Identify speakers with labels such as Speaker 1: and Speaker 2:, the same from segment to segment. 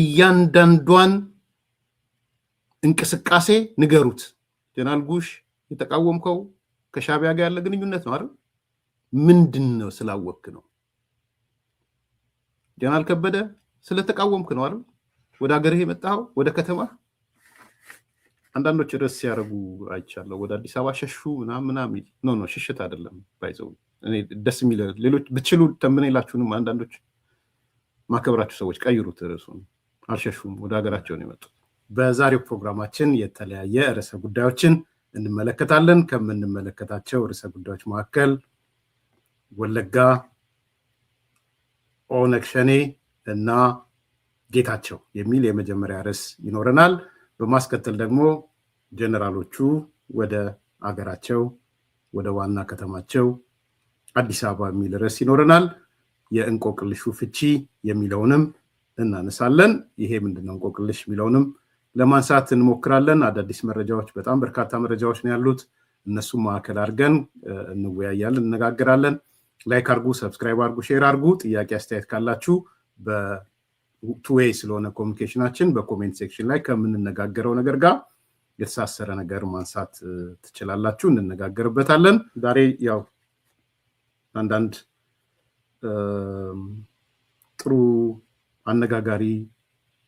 Speaker 1: እያንዳንዷን እንቅስቃሴ ንገሩት። ጀነራል ጉሽ የተቃወምከው ከሻቢያ ጋር ያለ ግንኙነት ነው አይደል? ምንድነው ስላወክ ነው? ጀነራል ከበደ ስለተቃወምክ ነው አይደል? ወደ ሀገርህ የመጣው ወደ ከተማ አንዳንዶች ርዕስ ሲያረጉ አይቻለሁ። ወደ አዲስ አበባ ሸሹ ምናምን ኖ ሽሽት አይደለም ባይዘው እኔ ደስ የሚል ሌሎች ብትችሉ ተምኔላችሁንም አንዳንዶች ማከብራችሁ ሰዎች ቀይሩት ርዕሱን። አልሸሹም፣ ወደ ሀገራቸው ነው የመጡት። በዛሬው ፕሮግራማችን የተለያየ ርዕሰ ጉዳዮችን እንመለከታለን። ከምንመለከታቸው ርዕሰ ጉዳዮች መካከል ወለጋ፣ ኦነግ ሸኔ እና ጌታቸው የሚል የመጀመሪያ ርዕስ ይኖረናል። በማስከተል ደግሞ ጀነራሎቹ ወደ አገራቸው ወደ ዋና ከተማቸው አዲስ አበባ የሚል ርዕስ ይኖረናል። የእንቆቅልሹ ፍቺ የሚለውንም እናነሳለን። ይሄ ምንድነው እንቆቅልሽ የሚለውንም ለማንሳት እንሞክራለን። አዳዲስ መረጃዎች፣ በጣም በርካታ መረጃዎች ነው ያሉት። እነሱም ማዕከል አድርገን እንወያያለን፣ እንነጋገራለን። ላይክ አርጉ፣ ሰብስክራይብ አርጉ፣ ሼር አርጉ። ጥያቄ አስተያየት ካላችሁ በቱዌይ ስለሆነ ኮሚኒኬሽናችን በኮሜንት ሴክሽን ላይ ከምንነጋገረው ነገር ጋር የተሳሰረ ነገር ማንሳት ትችላላችሁ፣ እንነጋገርበታለን። ዛሬ ያው አንዳንድ ጥሩ አነጋጋሪ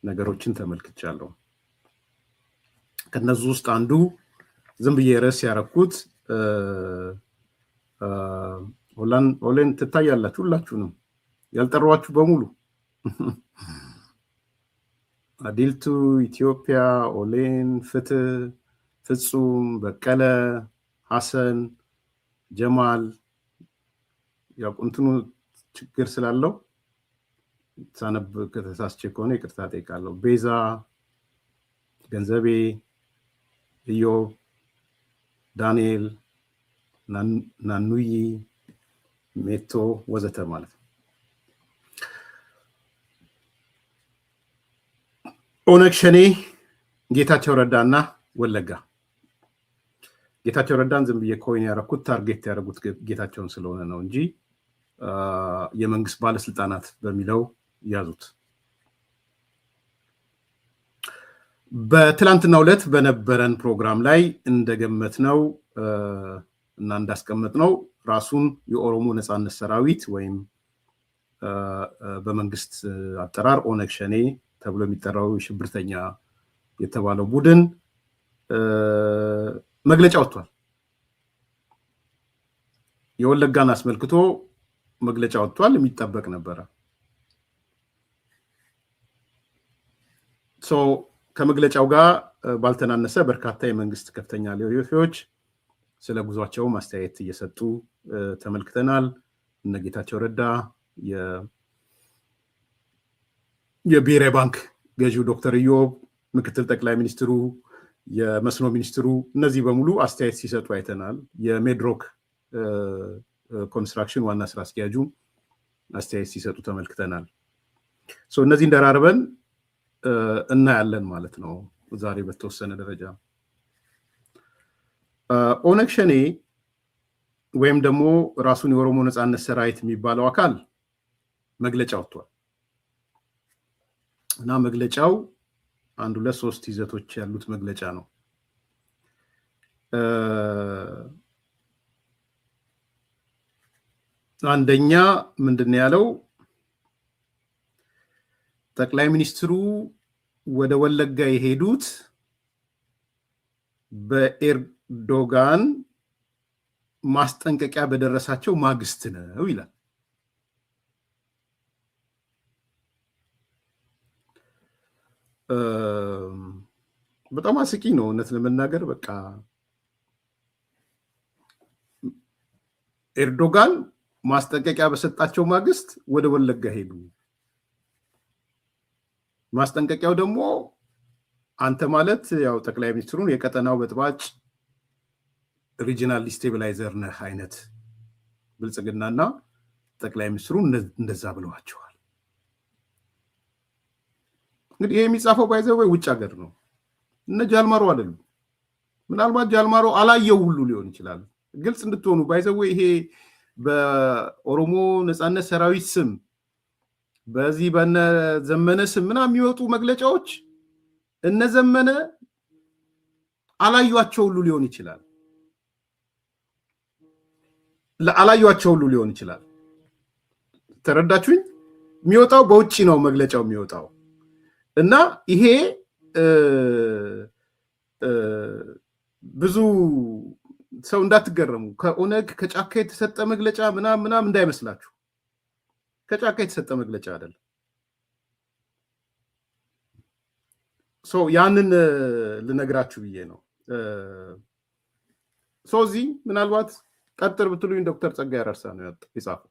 Speaker 1: ነገሮችን ተመልክቻለሁ። ከነዚህ ውስጥ አንዱ ዝም ብዬ ርዕስ ያረኩት ኦሌን ትታያላችሁ፣ ሁላችሁንም ያልጠሯችሁ በሙሉ አዲልቱ፣ ኢትዮጵያ፣ ኦሌን፣ ፍትህ፣ ፍጹም፣ በቀለ፣ ሐሰን፣ ጀማል ያው እንትኑ ችግር ስላለው ሳነብ ከተሳስቼ ከሆነ ይቅርታ ጠይቃለሁ። ቤዛ፣ ገንዘቤ፣ ኢዮብ፣ ዳንኤል፣ ናኑይ፣ ሜቶ ወዘተ ማለት ነው። ኦነግ ሸኔ፣ ጌታቸው ረዳና ወለጋ። ጌታቸው ረዳን ዝም ብዬ ኮይን ያረኩት ታርጌት ያደረጉት ጌታቸውን ስለሆነ ነው እንጂ የመንግስት ባለስልጣናት በሚለው ያዙት። በትላንትናው ዕለት በነበረን ፕሮግራም ላይ እንደገመትነው እና እንዳስቀመጥነው ራሱን የኦሮሞ ነጻነት ሰራዊት ወይም በመንግስት አጠራር ኦነግ ሸኔ ተብሎ የሚጠራው ሽብርተኛ የተባለው ቡድን መግለጫ ወጥቷል። የወለጋን አስመልክቶ መግለጫ ወጥቷል። የሚጠበቅ ነበረ። ከመግለጫው ጋር ባልተናነሰ በርካታ የመንግስት ከፍተኛ ኃላፊዎች ስለ ጉዟቸው ማስተያየት እየሰጡ ተመልክተናል። እነ ጌታቸው ረዳ፣ የብሔራዊ ባንክ ገዢው ዶክተር ኢዮብ፣ ምክትል ጠቅላይ ሚኒስትሩ፣ የመስኖ ሚኒስትሩ፣ እነዚህ በሙሉ አስተያየት ሲሰጡ አይተናል። የሜድሮክ ኮንስትራክሽን ዋና ስራ አስኪያጁ አስተያየት ሲሰጡ ተመልክተናል። እነዚህ እንደራርበን እናያለን ማለት ነው። ዛሬ በተወሰነ ደረጃ ኦነግ ሸኔ ወይም ደግሞ ራሱን የኦሮሞ ነጻነት ሰራዊት የሚባለው አካል መግለጫ ወጥቷል እና መግለጫው 1 2 3 ይዘቶች ያሉት መግለጫ ነው። አንደኛ ምንድነው ያለው? ጠቅላይ ሚኒስትሩ ወደ ወለጋ የሄዱት በኤርዶጋን ማስጠንቀቂያ በደረሳቸው ማግስት ነው ይላል። በጣም አስቂ ነው እውነት ለመናገር። በቃ ኤርዶጋን ማስጠንቀቂያ በሰጣቸው ማግስት ወደ ወለጋ ሄዱ። ማስጠንቀቂያው ደግሞ አንተ ማለት ያው ጠቅላይ ሚኒስትሩን የቀጠናው በጥባጭ ሪጂናል ዲስቴብላይዘር ነህ አይነት ብልጽግናና ጠቅላይ ሚኒስትሩ እንደዛ ብለዋቸዋል። እንግዲህ ይሄ የሚጻፈው ባይዘው ወይ ውጭ ሀገር ነው። እነ ጃልማሮ አይደሉም። ምናልባት ጃልማሮ አላየው ሁሉ ሊሆን ይችላል። ግልጽ እንድትሆኑ ባይዘው ይሄ በኦሮሞ ነጻነት ሰራዊት ስም በዚህ በነ ዘመነ ስም ምናምን የሚወጡ መግለጫዎች እነ ዘመነ አላዩአቸው ሁሉ ሊሆን ይችላል ተረዳችሁኝ? የሚወጣው በውጪ ነው መግለጫው የሚወጣው እና ይሄ ብዙ ሰው እንዳትገረሙ ከኦነግ ከጫካ የተሰጠ መግለጫ ምናምን እንዳይመስላችሁ። ከጫካ የተሰጠ መግለጫ አይደለም። ያንን ልነግራችሁ ብዬ ነው። እዚህ ምናልባት ቀጥር ብትሉኝ ዶክተር ጸጋዬ አራርሳ ነው የጻፈው።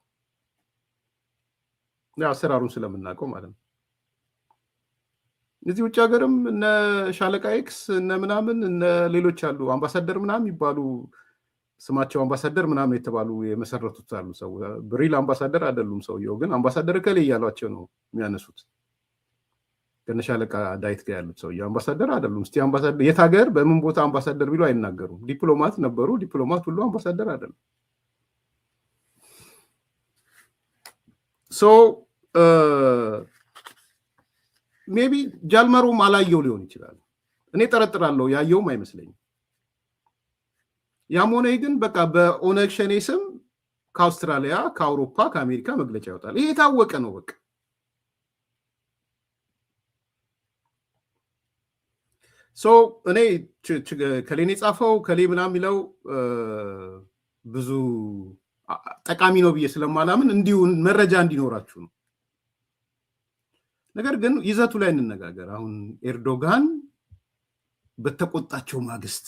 Speaker 1: አሰራሩን ስለምናውቀው ማለት ነው። እዚህ ውጭ ሀገርም እነ ሻለቃ ኤክስ እነ ምናምን እነ ሌሎች አሉ አምባሳደር ምናምን ይባሉ ስማቸው አምባሳደር ምናምን የተባሉ የመሰረቱት አሉ። ሰው ብሪል አምባሳደር አይደሉም። ሰውየው ግን አምባሳደር ከሌ እያሏቸው ነው የሚያነሱት። ከነ ሻለቃ ዳዊት ጋር ያሉት ሰውየው አምባሳደር አይደሉም። እስቲ አምባሳደር የት ሀገር በምን ቦታ አምባሳደር ቢሉ አይናገሩም። ዲፕሎማት ነበሩ። ዲፕሎማት ሁሉ አምባሳደር አይደሉም። ሜቢ ጃልመሮም አላየው ሊሆን ይችላል። እኔ ጠረጥራለሁ፣ ያየውም አይመስለኝም። ያም ሆነ ግን በቃ በኦነግ ሸኔ ስም ከአውስትራሊያ፣ ከአውሮፓ፣ ከአሜሪካ መግለጫ ይወጣል። ይሄ የታወቀ ነው። በቃ እኔ ከሌን የጻፈው ከሌ ምናምን የሚለው ብዙ ጠቃሚ ነው ብዬ ስለማላምን እንዲሁ መረጃ እንዲኖራችሁ ነው። ነገር ግን ይዘቱ ላይ እንነጋገር። አሁን ኤርዶጋን በተቆጣቸው ማግስት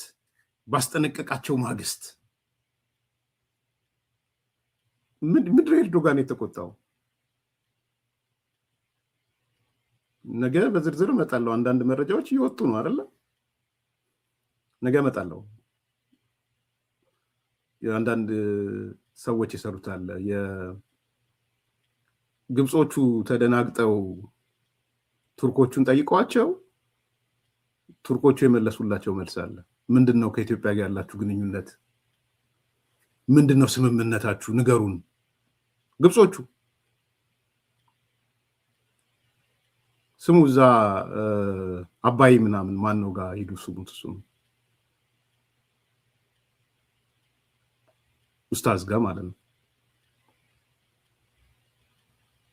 Speaker 1: ባስጠነቀቃቸው ማግስት ምድር ኤርዶጋን የተቆጣው ነገ በዝርዝር እመጣለሁ። አንዳንድ መረጃዎች እየወጡ ነው አይደለ? ነገ እመጣለሁ። አንዳንድ ሰዎች የሰሩት አለ። የግብጾቹ ተደናግጠው ቱርኮቹን ጠይቀዋቸው ቱርኮቹ የመለሱላቸው መልስ አለ። ምንድነው ከኢትዮጵያ ጋር ያላችሁ ግንኙነት? ምንድነው ስምምነታችሁ? ንገሩን። ግብጾቹ ስሙ እዛ አባይ ምናምን ማን ነው ጋር ሄዱ ስሙት። እሱም ኡስታዝ ጋር ማለት ነው።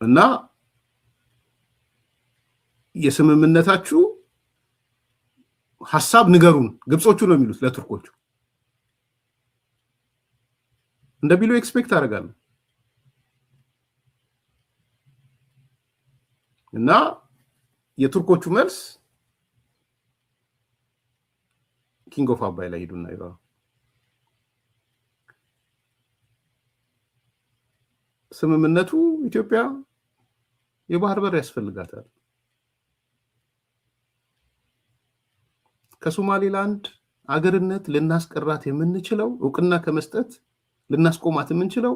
Speaker 1: እና የስምምነታችሁ ሐሳብ ንገሩን። ግብጾቹ ነው የሚሉት ለቱርኮቹ። እንደ ቢሉ ኤክስፔክት አደርጋለሁ። እና የቱርኮቹ መልስ ኪንግ ኦፍ አባይ ላይ ሄዱና ይላል ስምምነቱ ኢትዮጵያ የባህር በር ያስፈልጋታል። ከሶማሌላንድ አገርነት ልናስቀራት የምንችለው እውቅና ከመስጠት ልናስቆማት የምንችለው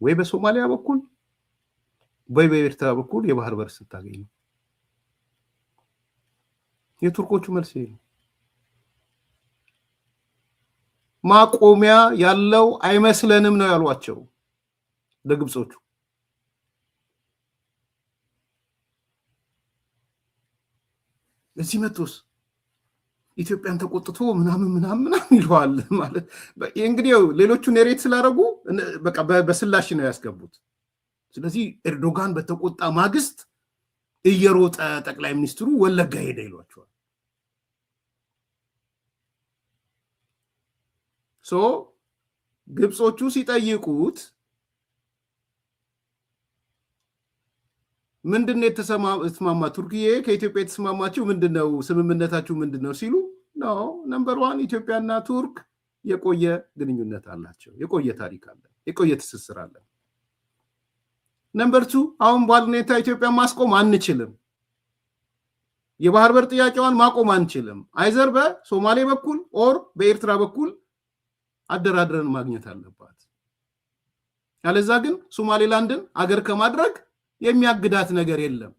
Speaker 1: ወይ በሶማሊያ በኩል ወይ በኤርትራ በኩል የባህር በር ስታገኝ ነው። የቱርኮቹ መልስ ነው። ማቆሚያ ያለው አይመስለንም ነው ያሏቸው ለግብጾቹ። እዚህ መጥቶስ ኢትዮጵያን ተቆጥቶ ምናምን ይለዋል ማለት እንግዲህ ሌሎቹ ኔሬት ስላደረጉ በቃ በስላሽ ነው ያስገቡት። ስለዚህ ኤርዶጋን በተቆጣ ማግስት እየሮጠ ጠቅላይ ሚኒስትሩ ወለጋ ሄደ ይሏቸዋል። ግብጾቹ ሲጠይቁት ምንድነው የተስማማ ቱርክዬ ከኢትዮጵያ የተስማማችሁ ምንድነው ስምምነታችሁ ምንድነው ሲሉ ነው ነምበር 1 ኢትዮጵያና ቱርክ የቆየ ግንኙነት አላቸው። የቆየ ታሪክ አለ። የቆየ ትስስር አለ። ነምበር 2 አሁን ባልኔታ ኢትዮጵያ ማስቆም አንችልም። የባህር በር ጥያቄዋን ማቆም አንችልም። አይዘር በሶማሌ በኩል ኦር በኤርትራ በኩል አደራድረን ማግኘት አለባት። ያለዛ ግን ሶማሌላንድን አገር ከማድረግ የሚያግዳት ነገር የለም።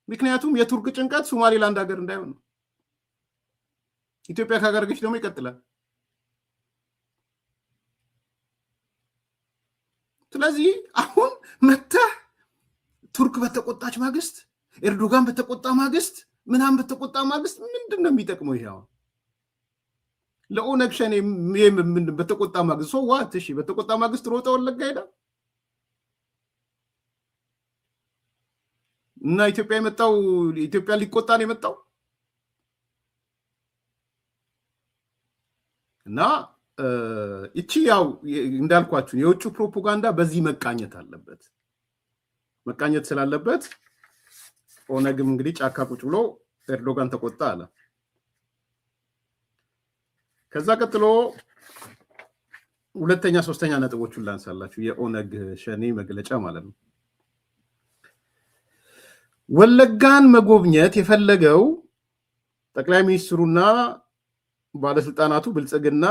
Speaker 1: ምክንያቱም የቱርክ ጭንቀት ሶማሌላንድ ሀገር እንዳይሆን ነው። ኢትዮጵያ ካገረገች ደግሞ ይቀጥላል። ስለዚህ አሁን መተህ ቱርክ በተቆጣች ማግስት ኤርዶጋን በተቆጣ ማግስት ምናምን በተቆጣ ማግስት ምንድን ነው የሚጠቅመው? ይሄ አሁን ለኦነግ ሸኔ በተቆጣ ማግስት ሰው ዋት እሺ፣ በተቆጣ ማግስት ሮጠ ወለጋ ሄዳ እና ኢትዮጵያ የመጣው ኢትዮጵያ ሊቆጣ ነው የመጣው እና እቺ ያው እንዳልኳችሁ የውጭ ፕሮፓጋንዳ በዚህ መቃኘት አለበት። መቃኘት ስላለበት ኦነግም እንግዲህ ጫካ ቁጭ ብሎ ኤርዶጋን ተቆጣ አለ። ከዛ ቀጥሎ ሁለተኛ ሶስተኛ ነጥቦቹን ላንሳላችሁ የኦነግ ሸኔ መግለጫ ማለት ነው። ወለጋን መጎብኘት የፈለገው ጠቅላይ ሚኒስትሩና ባለስልጣናቱ ብልጽግና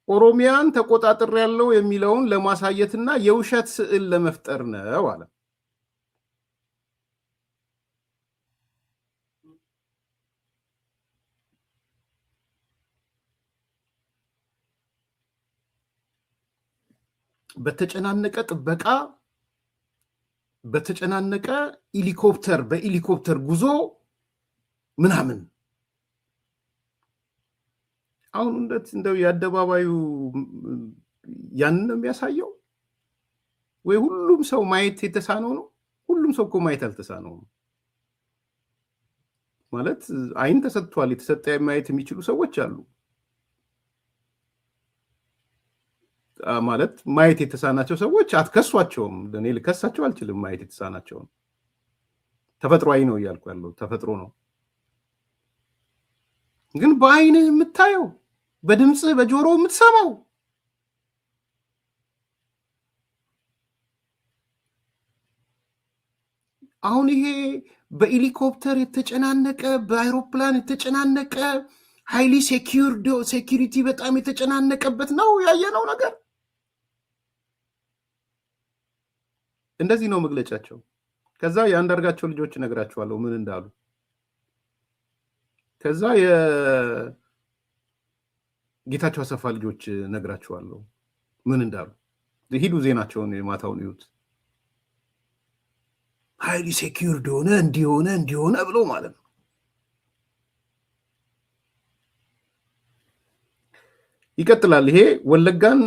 Speaker 1: ኦሮሚያን ተቆጣጥር ያለው የሚለውን ለማሳየትና የውሸት ስዕል ለመፍጠር ነው አለ። በተጨናነቀ ጥበቃ በተጨናነቀ በሄሊኮፕተር ጉዞ ምናምን አሁን እንደው የአደባባዩ ያንን ነው የሚያሳየው ወይ? ሁሉም ሰው ማየት የተሳነው ነው? ሁሉም ሰው እኮ ማየት አልተሳነውም ማለት አይን ተሰጥቷል። የተሰጠ ማየት የሚችሉ ሰዎች አሉ ማለት ማየት የተሳናቸው ሰዎች አትከሷቸውም። እኔ ልከሳቸው አልችልም። ማየት የተሳናቸው ተፈጥሯዊ ነው እያልኩ ያለው ተፈጥሮ ነው። ግን በአይንህ የምታየው በድምጽህ በጆሮ የምትሰማው አሁን ይሄ በሄሊኮፕተር የተጨናነቀ በአይሮፕላን የተጨናነቀ ሃይሊ ሴኪሪቲ በጣም የተጨናነቀበት ነው ያየነው ነገር። እንደዚህ ነው መግለጫቸው። ከዛ የአንዳርጋቸው ልጆች እነግራቸዋለሁ ምን እንዳሉ። ከዛ የጌታቸው አሰፋ ልጆች እነግራቸዋለሁ ምን እንዳሉ። ሂዱ ዜናቸውን የማታውን ይዩት። ሃይሊ ሴኪርድ ሆነ እንዲሆነ ብሎ ማለት ነው። ይቀጥላል። ይሄ ወለጋን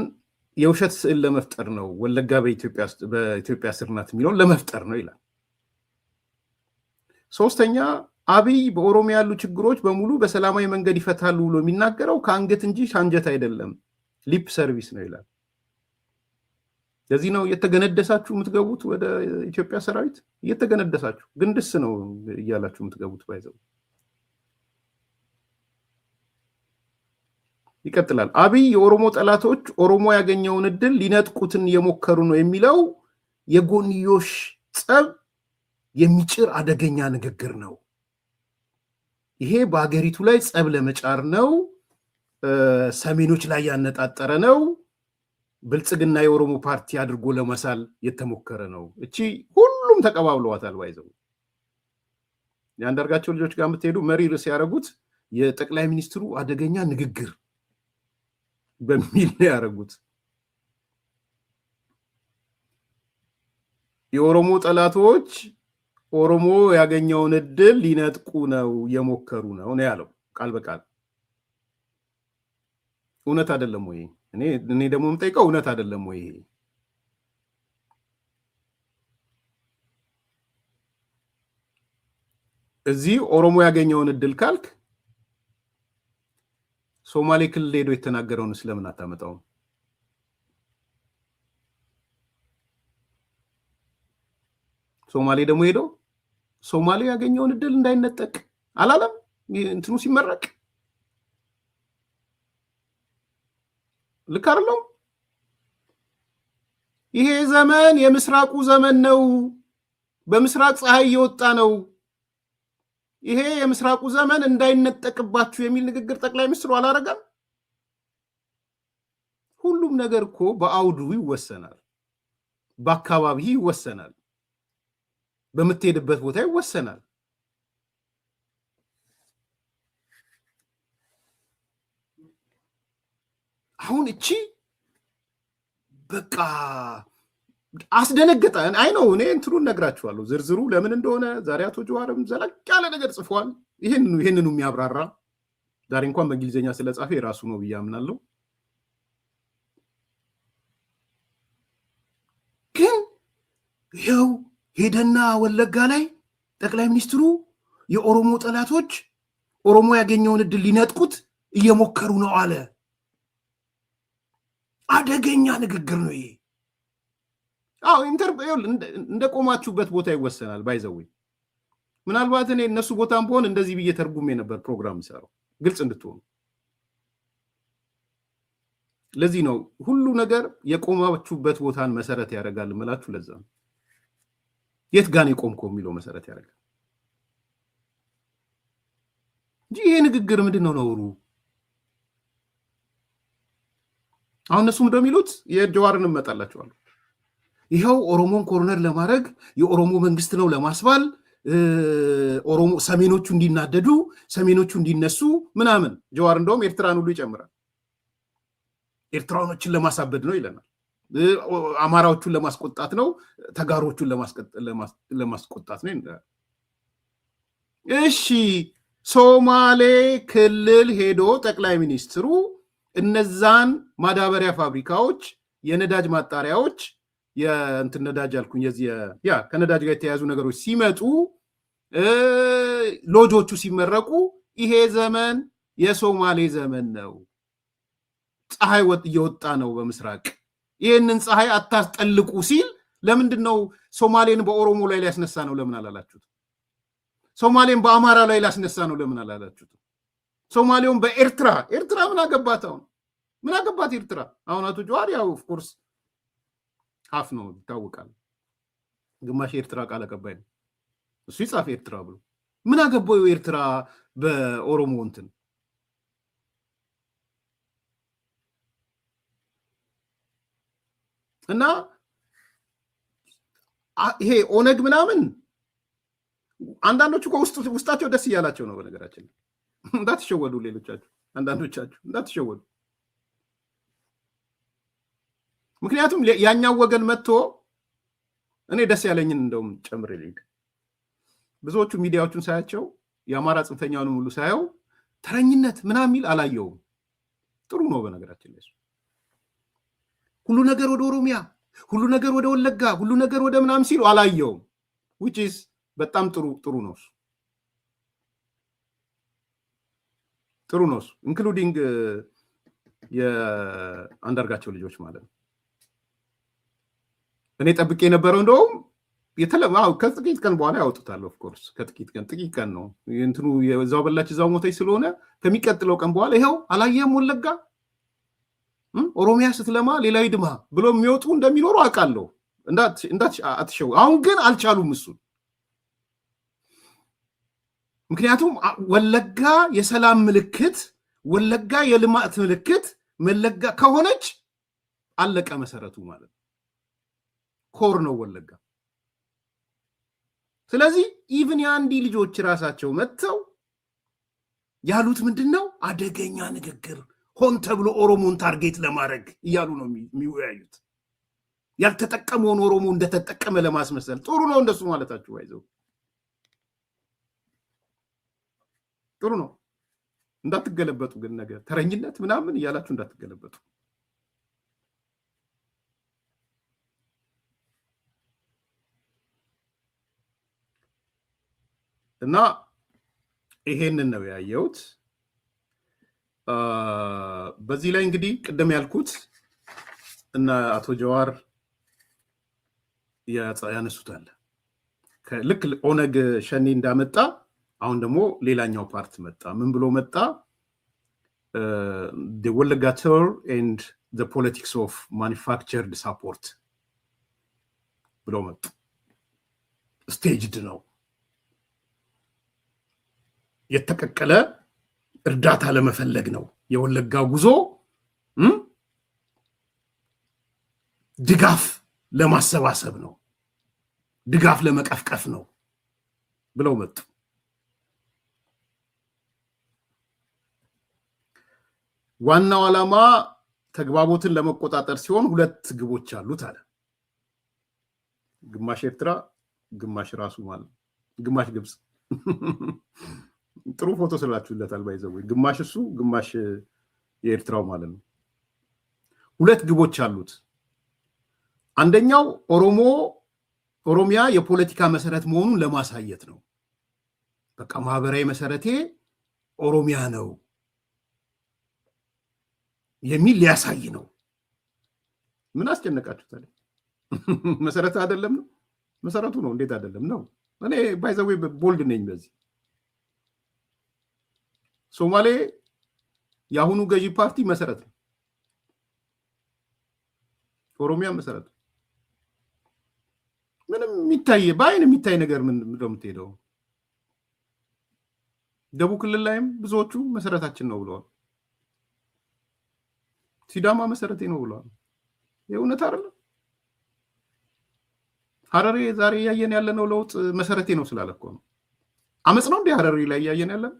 Speaker 1: የውሸት ስዕል ለመፍጠር ነው፣ ወለጋ በኢትዮጵያ ስር ናት የሚለውን ለመፍጠር ነው ይላል። ሶስተኛ አብይ በኦሮሚያ ያሉ ችግሮች በሙሉ በሰላማዊ መንገድ ይፈታሉ ብሎ የሚናገረው ከአንገት እንጂ አንጀት አይደለም፣ ሊፕ ሰርቪስ ነው ይላል። ለዚህ ነው እየተገነደሳችሁ የምትገቡት ወደ ኢትዮጵያ ሰራዊት፣ እየተገነደሳችሁ ግንድስ ነው እያላችሁ የምትገቡት ባይዘው። ይቀጥላል። አብይ የኦሮሞ ጠላቶች ኦሮሞ ያገኘውን እድል ሊነጥቁትን የሞከሩ ነው የሚለው የጎንዮሽ ጸብ የሚጭር አደገኛ ንግግር ነው። ይሄ በሀገሪቱ ላይ ጸብ ለመጫር ነው፣ ሰሜኖች ላይ ያነጣጠረ ነው፣ ብልጽግና የኦሮሞ ፓርቲ አድርጎ ለመሳል የተሞከረ ነው። እቺ ሁሉም ተቀባብለዋታል። ባይዘው የአንዳርጋቸው ልጆች ጋር የምትሄዱ መሪ ርዕስ ያደረጉት የጠቅላይ ሚኒስትሩ አደገኛ ንግግር በሚል ነው ያደረጉት። የኦሮሞ ጠላቶች ኦሮሞ ያገኘውን እድል ሊነጥቁ ነው የሞከሩ ነው ያለው ቃል በቃል። እውነት አይደለም ወይ? እኔ ደግሞ የምጠይቀው እውነት አይደለም ወይ? እዚህ ኦሮሞ ያገኘውን እድል ካልክ ሶማሌ ክልል ሄዶ የተናገረውን ስለምን አታመጣውም? ሶማሌ ደግሞ ሄዶ ሶማሌ ያገኘውን እድል እንዳይነጠቅ አላለም? እንትኑ ሲመረቅ ልክ አይደለም? ይሄ ዘመን የምስራቁ ዘመን ነው፣ በምስራቅ ፀሐይ እየወጣ ነው፣ ይሄ የምስራቁ ዘመን እንዳይነጠቅባችሁ የሚል ንግግር ጠቅላይ ሚኒስትሩ አላረጋም? ሁሉም ነገር እኮ በአውዱ ይወሰናል፣ በአካባቢ ይወሰናል፣ በምትሄድበት ቦታ ይወሰናል። አሁን እቺ በቃ አስደነገጠን። አይ ነው እኔ እንትኑን ነግራችኋለሁ ዝርዝሩ ለምን እንደሆነ ዛሬ አቶ ጀዋርም ዘለቅ ያለ ነገር ጽፏል። ይሄንኑ የሚያብራራ ዛሬ እንኳን በእንግሊዝኛ ስለጻፈ የራሱ ነው ብዬ አምናለሁ። ግን ይኸው ሄደና ወለጋ ላይ ጠቅላይ ሚኒስትሩ የኦሮሞ ጠላቶች ኦሮሞ ያገኘውን እድል ሊነጥቁት እየሞከሩ ነው አለ። አደገኛ ንግግር ነው ይሄ። አዎ እንደ ቆማችሁበት ቦታ ይወሰናል። ባይዘው ምናልባት እኔ እነሱ ቦታም በሆን እንደዚህ ብዬ ተርጉሜ ነበር ፕሮግራም ሰራው ግልጽ እንድትሆኑ። ለዚህ ነው ሁሉ ነገር የቆማችሁበት ቦታን መሰረት ያደርጋል እምላችሁ። ለዛ ነው የት ጋር ነው የቆምከው የሚለው መሰረት ያደርጋል እንጂ ይሄ ንግግር ምንድነው ነውሩ? አሁን እነሱም እንደሚሉት የጀዋርን እንመጣላችኋለሁ። ይኸው ኦሮሞን ኮርነር ለማድረግ የኦሮሞ መንግስት ነው ለማስባል ኦሮሞ ሰሜኖቹ እንዲናደዱ ሰሜኖቹ እንዲነሱ ምናምን። ጀዋር እንደውም ኤርትራን ሁሉ ይጨምራል። ኤርትራኖችን ለማሳበድ ነው ይለናል። አማራዎቹን ለማስቆጣት ነው፣ ተጋሮቹን ለማስቆጣት ነው። እሺ ሶማሌ ክልል ሄዶ ጠቅላይ ሚኒስትሩ እነዛን ማዳበሪያ ፋብሪካዎች፣ የነዳጅ ማጣሪያዎች፣ የእንትን ነዳጅ አልኩኝ ከነዳጅ ጋር የተያያዙ ነገሮች ሲመጡ ሎጆቹ ሲመረቁ ይሄ ዘመን የሶማሌ ዘመን ነው፣ ፀሐይ እየወጣ ነው በምስራቅ፣ ይህንን ፀሐይ አታስጠልቁ ሲል ለምንድን ነው ሶማሌን በኦሮሞ ላይ ሊያስነሳ ነው ለምን አላላችሁት? ሶማሌን በአማራ ላይ ሊያስነሳ ነው ለምን አላላችሁት? ሶማሌውን በኤርትራ ምን አገባት? ምን አገባት ኤርትራ? አሁን አቶ ጀዋር ያው ኦፍኮርስ ሀፍ ነው ይታወቃል። ግማሽ ኤርትራ ቃል አቀባይ ነው እሱ ይጻፍ ኤርትራ ብሎ ምን አገባው ኤርትራ በኦሮሞ እንትን። እና ይሄ ኦነግ ምናምን አንዳንዶቹ ውስጣቸው ደስ እያላቸው ነው። በነገራችን እንዳትሸወዱ፣ ሌሎቻችሁ አንዳንዶቻችሁ እንዳትሸወዱ። ምክንያቱም ያኛው ወገን መጥቶ እኔ ደስ ያለኝን እንደውም ጨምሬ ልሂድ። ብዙዎቹ ሚዲያዎቹን ሳያቸው የአማራ ጽንፈኛውን ሙሉ ሳየው ተረኝነት ምናምን የሚል አላየውም። ጥሩ ነው። በነገራችን ላይ ሁሉ ነገር ወደ ኦሮሚያ፣ ሁሉ ነገር ወደ ወለጋ፣ ሁሉ ነገር ወደ ምናምን ሲሉ አላየውም። which is በጣም ጥሩ ነው። ጥሩ ነው ኢንክሉዲንግ የአንዳርጋቸው ልጆች ማለት ነው። እኔ ጠብቄ የነበረው እንደውም ከጥቂት ቀን በኋላ ያወጡታል። ኦፍኮርስ ጥቂት ቀን ነው እንትኑ የዛው በላች እዛው ሞተች ስለሆነ ከሚቀጥለው ቀን በኋላ ይኸው አላየም ወለጋ ኦሮሚያ ስትለማ ሌላ ይድማ ብሎ የሚወጡ እንደሚኖሩ አውቃለሁ። አትሸው። አሁን ግን አልቻሉም እሱን። ምክንያቱም ወለጋ የሰላም ምልክት፣ ወለጋ የልማት ምልክት ወለጋ ከሆነች አለቀ መሰረቱ ማለት ነው። ኮር ነው ወለጋ። ስለዚህ ኢቭን የአንዲ ልጆች ራሳቸው መጥተው ያሉት ምንድነው? አደገኛ ንግግር ሆን ተብሎ ኦሮሞን ታርጌት ለማድረግ እያሉ ነው የሚወያዩት። ያልተጠቀመውን ኦሮሞ እንደተጠቀመ ለማስመሰል። ጥሩ ነው እንደሱ ማለታችሁ አይዘው ጥሩ ነው። እንዳትገለበጡ ግን ነገር ተረኝነት ምናምን እያላችሁ እንዳትገለበጡ። እና ይሄንን ነው ያየሁት። በዚህ ላይ እንግዲህ ቅድም ያልኩት እና አቶ ጀዋር ያነሱታል። ልክ ኦነግ ሸኔ እንዳመጣ አሁን ደግሞ ሌላኛው ፓርት መጣ። ምን ብሎ መጣ? the Wolaga tour and the politics of manufactured support ብሎ መጡ። ስቴጅድ ነው፣ የተቀቀለ እርዳታ ለመፈለግ ነው። የወለጋ ጉዞ ድጋፍ ለማሰባሰብ ነው፣ ድጋፍ ለመቀፍቀፍ ነው ብለው መጡ። ዋናው ዓላማ ተግባቦትን ለመቆጣጠር ሲሆን ሁለት ግቦች አሉት አለ። ግማሽ ኤርትራ ግማሽ ራሱ ማለት ግማሽ ግብጽ ጥሩ ፎቶ ስላችሁለታል ባይዘው ግማሽ እሱ ግማሽ የኤርትራው ማለት ነው። ሁለት ግቦች አሉት። አንደኛው ኦሮሚያ የፖለቲካ መሰረት መሆኑን ለማሳየት ነው። በቃ ማህበራዊ መሰረቴ ኦሮሚያ ነው የሚል ሊያሳይ ነው። ምን አስጨነቃችሁ ታዲያ? መሰረት አይደለም ነው? መሰረቱ ነው። እንዴት አይደለም ነው? እኔ ባይዘዌ ቦልድ ነኝ በዚህ። ሶማሌ የአሁኑ ገዢ ፓርቲ መሰረት ነው። ኦሮሚያ መሰረት ነው። ምንም የሚታይ በአይን የሚታይ ነገር ምን እንደምትሄደው ደቡብ ክልል ላይም ብዙዎቹ መሰረታችን ነው ብለዋል። ሲዳማ መሰረቴ ነው ብለዋል። የእውነት አይደለም። ሀረሪ ዛሬ እያየን ያለነው ለውጥ መሰረቴ ነው ስላለ እኮ ነው። አመጽ ነው እንዴ ሀረሪ ላይ እያየን ያለን?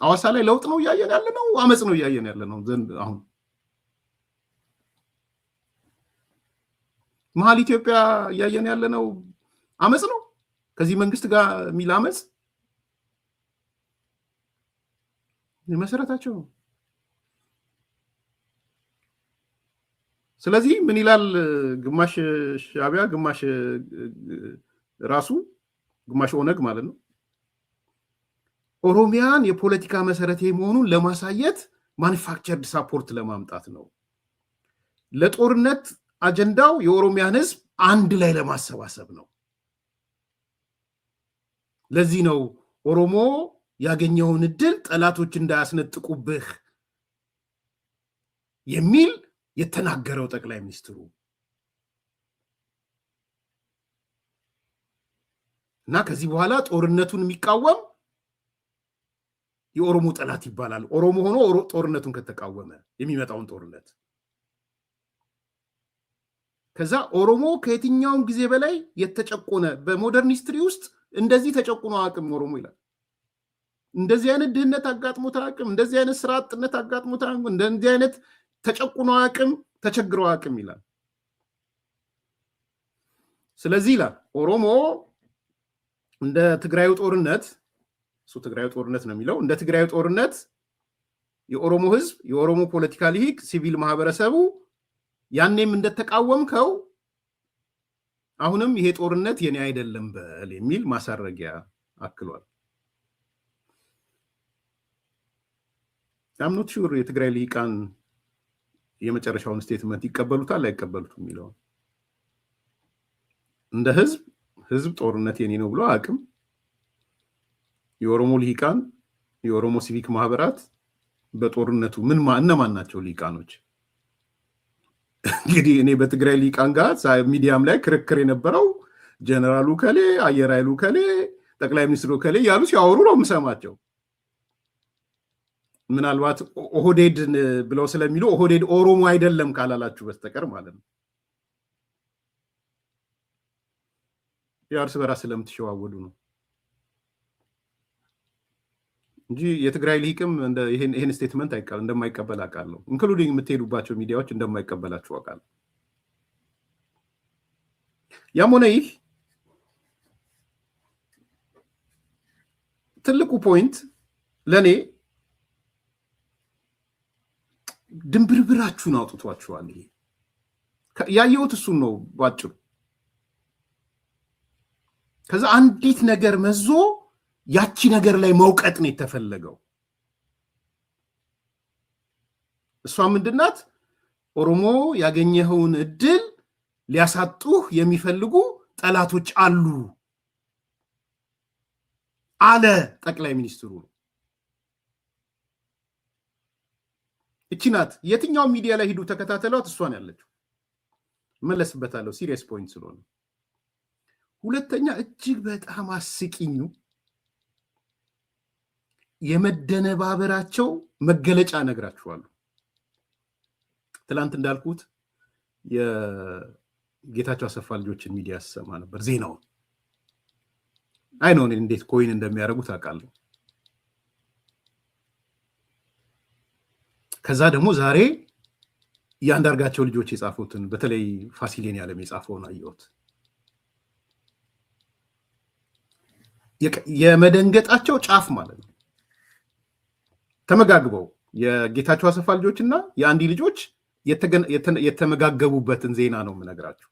Speaker 1: ሐዋሳ ላይ ለውጥ ነው እያየን ያለነው? አመጽ ነው እያየን ያለነው? ዘንድ አሁን መሀል ኢትዮጵያ እያየን ያለነው አመጽ ነው ከዚህ መንግስት ጋር የሚል አመጽ መሰረታቸው። ስለዚህ ምን ይላል? ግማሽ ሻዕቢያ ግማሽ ራሱ ግማሽ ኦነግ ማለት ነው። ኦሮሚያን የፖለቲካ መሰረቴ መሆኑን ለማሳየት ማኒፋክቸርድ ሳፖርት ለማምጣት ነው። ለጦርነት አጀንዳው የኦሮሚያን ህዝብ አንድ ላይ ለማሰባሰብ ነው። ለዚህ ነው ኦሮሞ ያገኘውን እድል ጠላቶች እንዳያስነጥቁብህ የሚል የተናገረው ጠቅላይ ሚኒስትሩ እና ከዚህ በኋላ ጦርነቱን የሚቃወም የኦሮሞ ጠላት ይባላል። ኦሮሞ ሆኖ ጦርነቱን ከተቃወመ የሚመጣውን ጦርነት ከዛ ኦሮሞ ከየትኛውም ጊዜ በላይ የተጨቆነ በሞደርን ሂስትሪ ውስጥ እንደዚህ ተጨቁኖ አቅም ኦሮሞ ይላል። እንደዚህ አይነት ድህነት አጋጥሞት አቅም፣ እንደዚህ አይነት ስራ አጥነት አጋጥሞት አቅም፣ እንደዚህ አይነት ተጨቁኖ አቅም፣ ተቸግሮ አቅም ይላል። ስለዚህ ይላል ኦሮሞ እንደ ትግራዩ ጦርነት እሱ ትግራዩ ጦርነት ነው የሚለው እንደ ትግራዩ ጦርነት የኦሮሞ ህዝብ የኦሮሞ ፖለቲካ ሊግ ሲቪል ማህበረሰቡ ያኔም እንደተቃወምከው አሁንም ይሄ ጦርነት የኔ አይደለም በል የሚል ማሳረጊያ አክሏል። I'm not sure የትግራይ ሊቃን የመጨረሻውን ስቴትመንት ይቀበሉታል አይቀበሉትም የሚለው እንደ ህዝብ ጦርነት የኔ ነው ብሎ አቅም የኦሮሞ ሊቃን የኦሮሞ ሲቪክ ማህበራት በጦርነቱ እነማን ናቸው ሊቃኖች? እንግዲህ እኔ በትግራይ ሊቃን ጋር ሚዲያም ላይ ክርክር የነበረው ጀነራሉ ከሌ አየር ኃይሉ ከሌ ጠቅላይ ሚኒስትሩ ከሌ ያሉ ሲያወሩ ነው የምሰማቸው። ምናልባት ኦህዴድን ብለው ስለሚሉ ኦህዴድ ኦሮሞ አይደለም ካላላችሁ በስተቀር ማለት ነው። የእርስ በራስ ስለምትሸዋወዱ ነው እንጂ የትግራይ ሊቅም ይሄን ስቴትመንት እንደማይቀበል አውቃለሁ። ኢንክሉዲንግ የምትሄዱባቸው ሚዲያዎች እንደማይቀበላችሁ አውቃለሁ። ያም ሆነ ይህ ትልቁ ፖይንት ለኔ ድንብርብራችሁን አውጥቷችኋል። ይሄ ያየሁት እሱን ነው ባጭሩ። ከዛ አንዲት ነገር መዞ ያቺ ነገር ላይ መውቀጥ ነው የተፈለገው። እሷ ምንድናት? ኦሮሞ ያገኘኸውን እድል ሊያሳጡህ የሚፈልጉ ጠላቶች አሉ አለ ጠቅላይ ሚኒስትሩ። እቺ ናት። የትኛው ሚዲያ ላይ ሂዱ ተከታተሏት፣ እሷን ያለችው መለስበታለሁ። ሲሪየስ ፖይንት ስለሆነ። ሁለተኛ እጅግ በጣም አስቂኙ የመደነባበራቸው መገለጫ ነግራችኋለሁ። ትላንት እንዳልኩት የጌታቸው አሰፋ ልጆችን ሚዲያ ሰማ ነበር ዜናውን። አይ ነው እንዴት ኮይን እንደሚያደርጉት አውቃለሁ። ከዛ ደግሞ ዛሬ የአንዳርጋቸው ልጆች የጻፉትን በተለይ ፋሲሌን ያለም የጻፈውን አየሁት። የመደንገጣቸው ጫፍ ማለት ነው። ተመጋግበው የጌታቸው አሰፋ ልጆችና የአንዲ ልጆች የተመጋገቡበትን ዜና ነው የምነግራችሁ።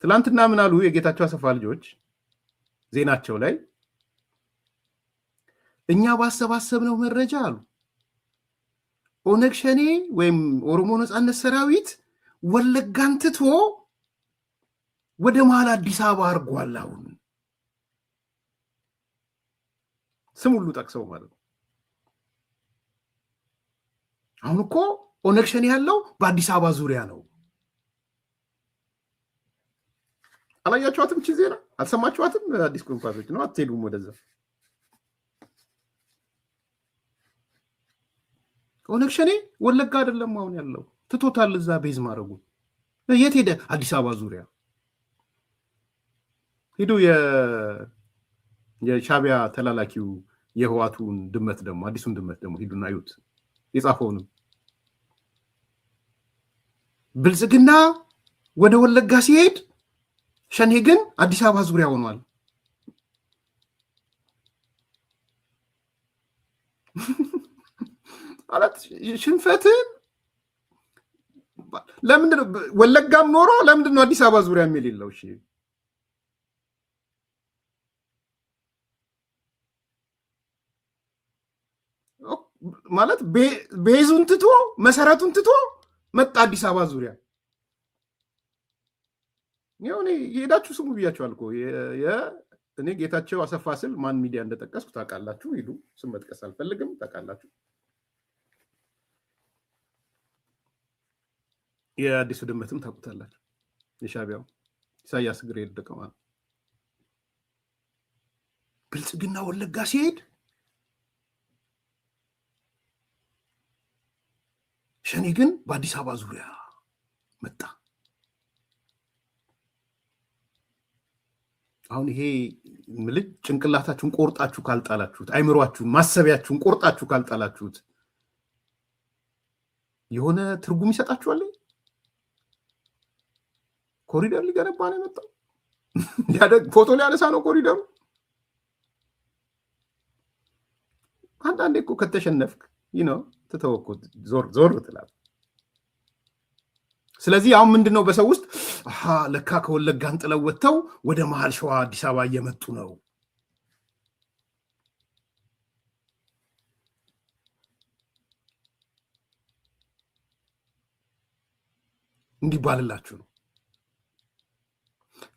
Speaker 1: ትላንትና ምን አሉ የጌታቸው አሰፋ ልጆች ዜናቸው ላይ? እኛ ባሰባሰብነው መረጃ አሉ ኦነግ ሸኔ ወይም ኦሮሞ ነጻነት ሰራዊት ወለጋን ትቶ ወደ መሀል አዲስ አበባ አድርጓል። አሁን ስም ሁሉ ጠቅሰው ማለት ነው። አሁን እኮ ኦነግ ሸኔ ያለው በአዲስ አበባ ዙሪያ ነው። አላያችኋትም? እቺ ዜና አልሰማችኋትም? አዲስ ኮንፋቶች ነው። አትሄዱም ወደዛ። ኦነግ ሸኔ ወለጋ አይደለም አሁን ያለው፣ ትቶታል እዛ ቤዝ ማድረጉ። የት ሄደ? አዲስ አበባ ዙሪያ ሄዱ። የሻቢያ ተላላኪው የህዋቱን ድመት ደግሞ አዲሱን ድመት ደግሞ ሂዱና አዩት የጻፈውንም። ብልጽግና ወደ ወለጋ ሲሄድ ሸኔ ግን አዲስ አበባ ዙሪያ ሆኗል። አላት ሽንፈትን ለምንድን ነው ወለጋም ኖሮ ለምንድን ነው አዲስ አበባ ዙሪያ የሚሌለው? እሺ ማለት ቤዙን ትቶ መሰረቱን ትቶ መጣ አዲስ አበባ ዙሪያ። ይኸው እኔ የሄዳችሁ ስሙ ብያችኋል እኮ እኔ ጌታቸው አሰፋ ስል ማን ሚዲያ እንደጠቀስኩ ታውቃላችሁ። ሂዱ፣ ስም መጥቀስ አልፈልግም፣ ታውቃላችሁ። የአዲሱ ድመትም ታውቁታላችሁ። የሻቢያው ኢሳያስ ግሬ ደቀማ ብልጽግና ወለጋ ሲሄድ ሸኔ ግን በአዲስ አበባ ዙሪያ መጣ። አሁን ይሄ ምልጭ ጭንቅላታችሁን ቆርጣችሁ ካልጣላችሁት፣ አይምሯችሁን ማሰቢያችሁን ቆርጣችሁ ካልጣላችሁት የሆነ ትርጉም ይሰጣችኋል። ኮሪደር ሊገነባ ነው የመጣው። ፎቶ ሊያነሳ ነው ኮሪደሩ። አንዳንዴ እኮ ከተሸነፍክ ትተወኩት ዞር ትላለህ። ስለዚህ አሁን ምንድነው በሰው ውስጥ ለካ ከወለጋን ጥለው ወጥተው ወደ መሀል ሸዋ አዲስ አበባ እየመጡ ነው እንዲባልላችሁ ነው።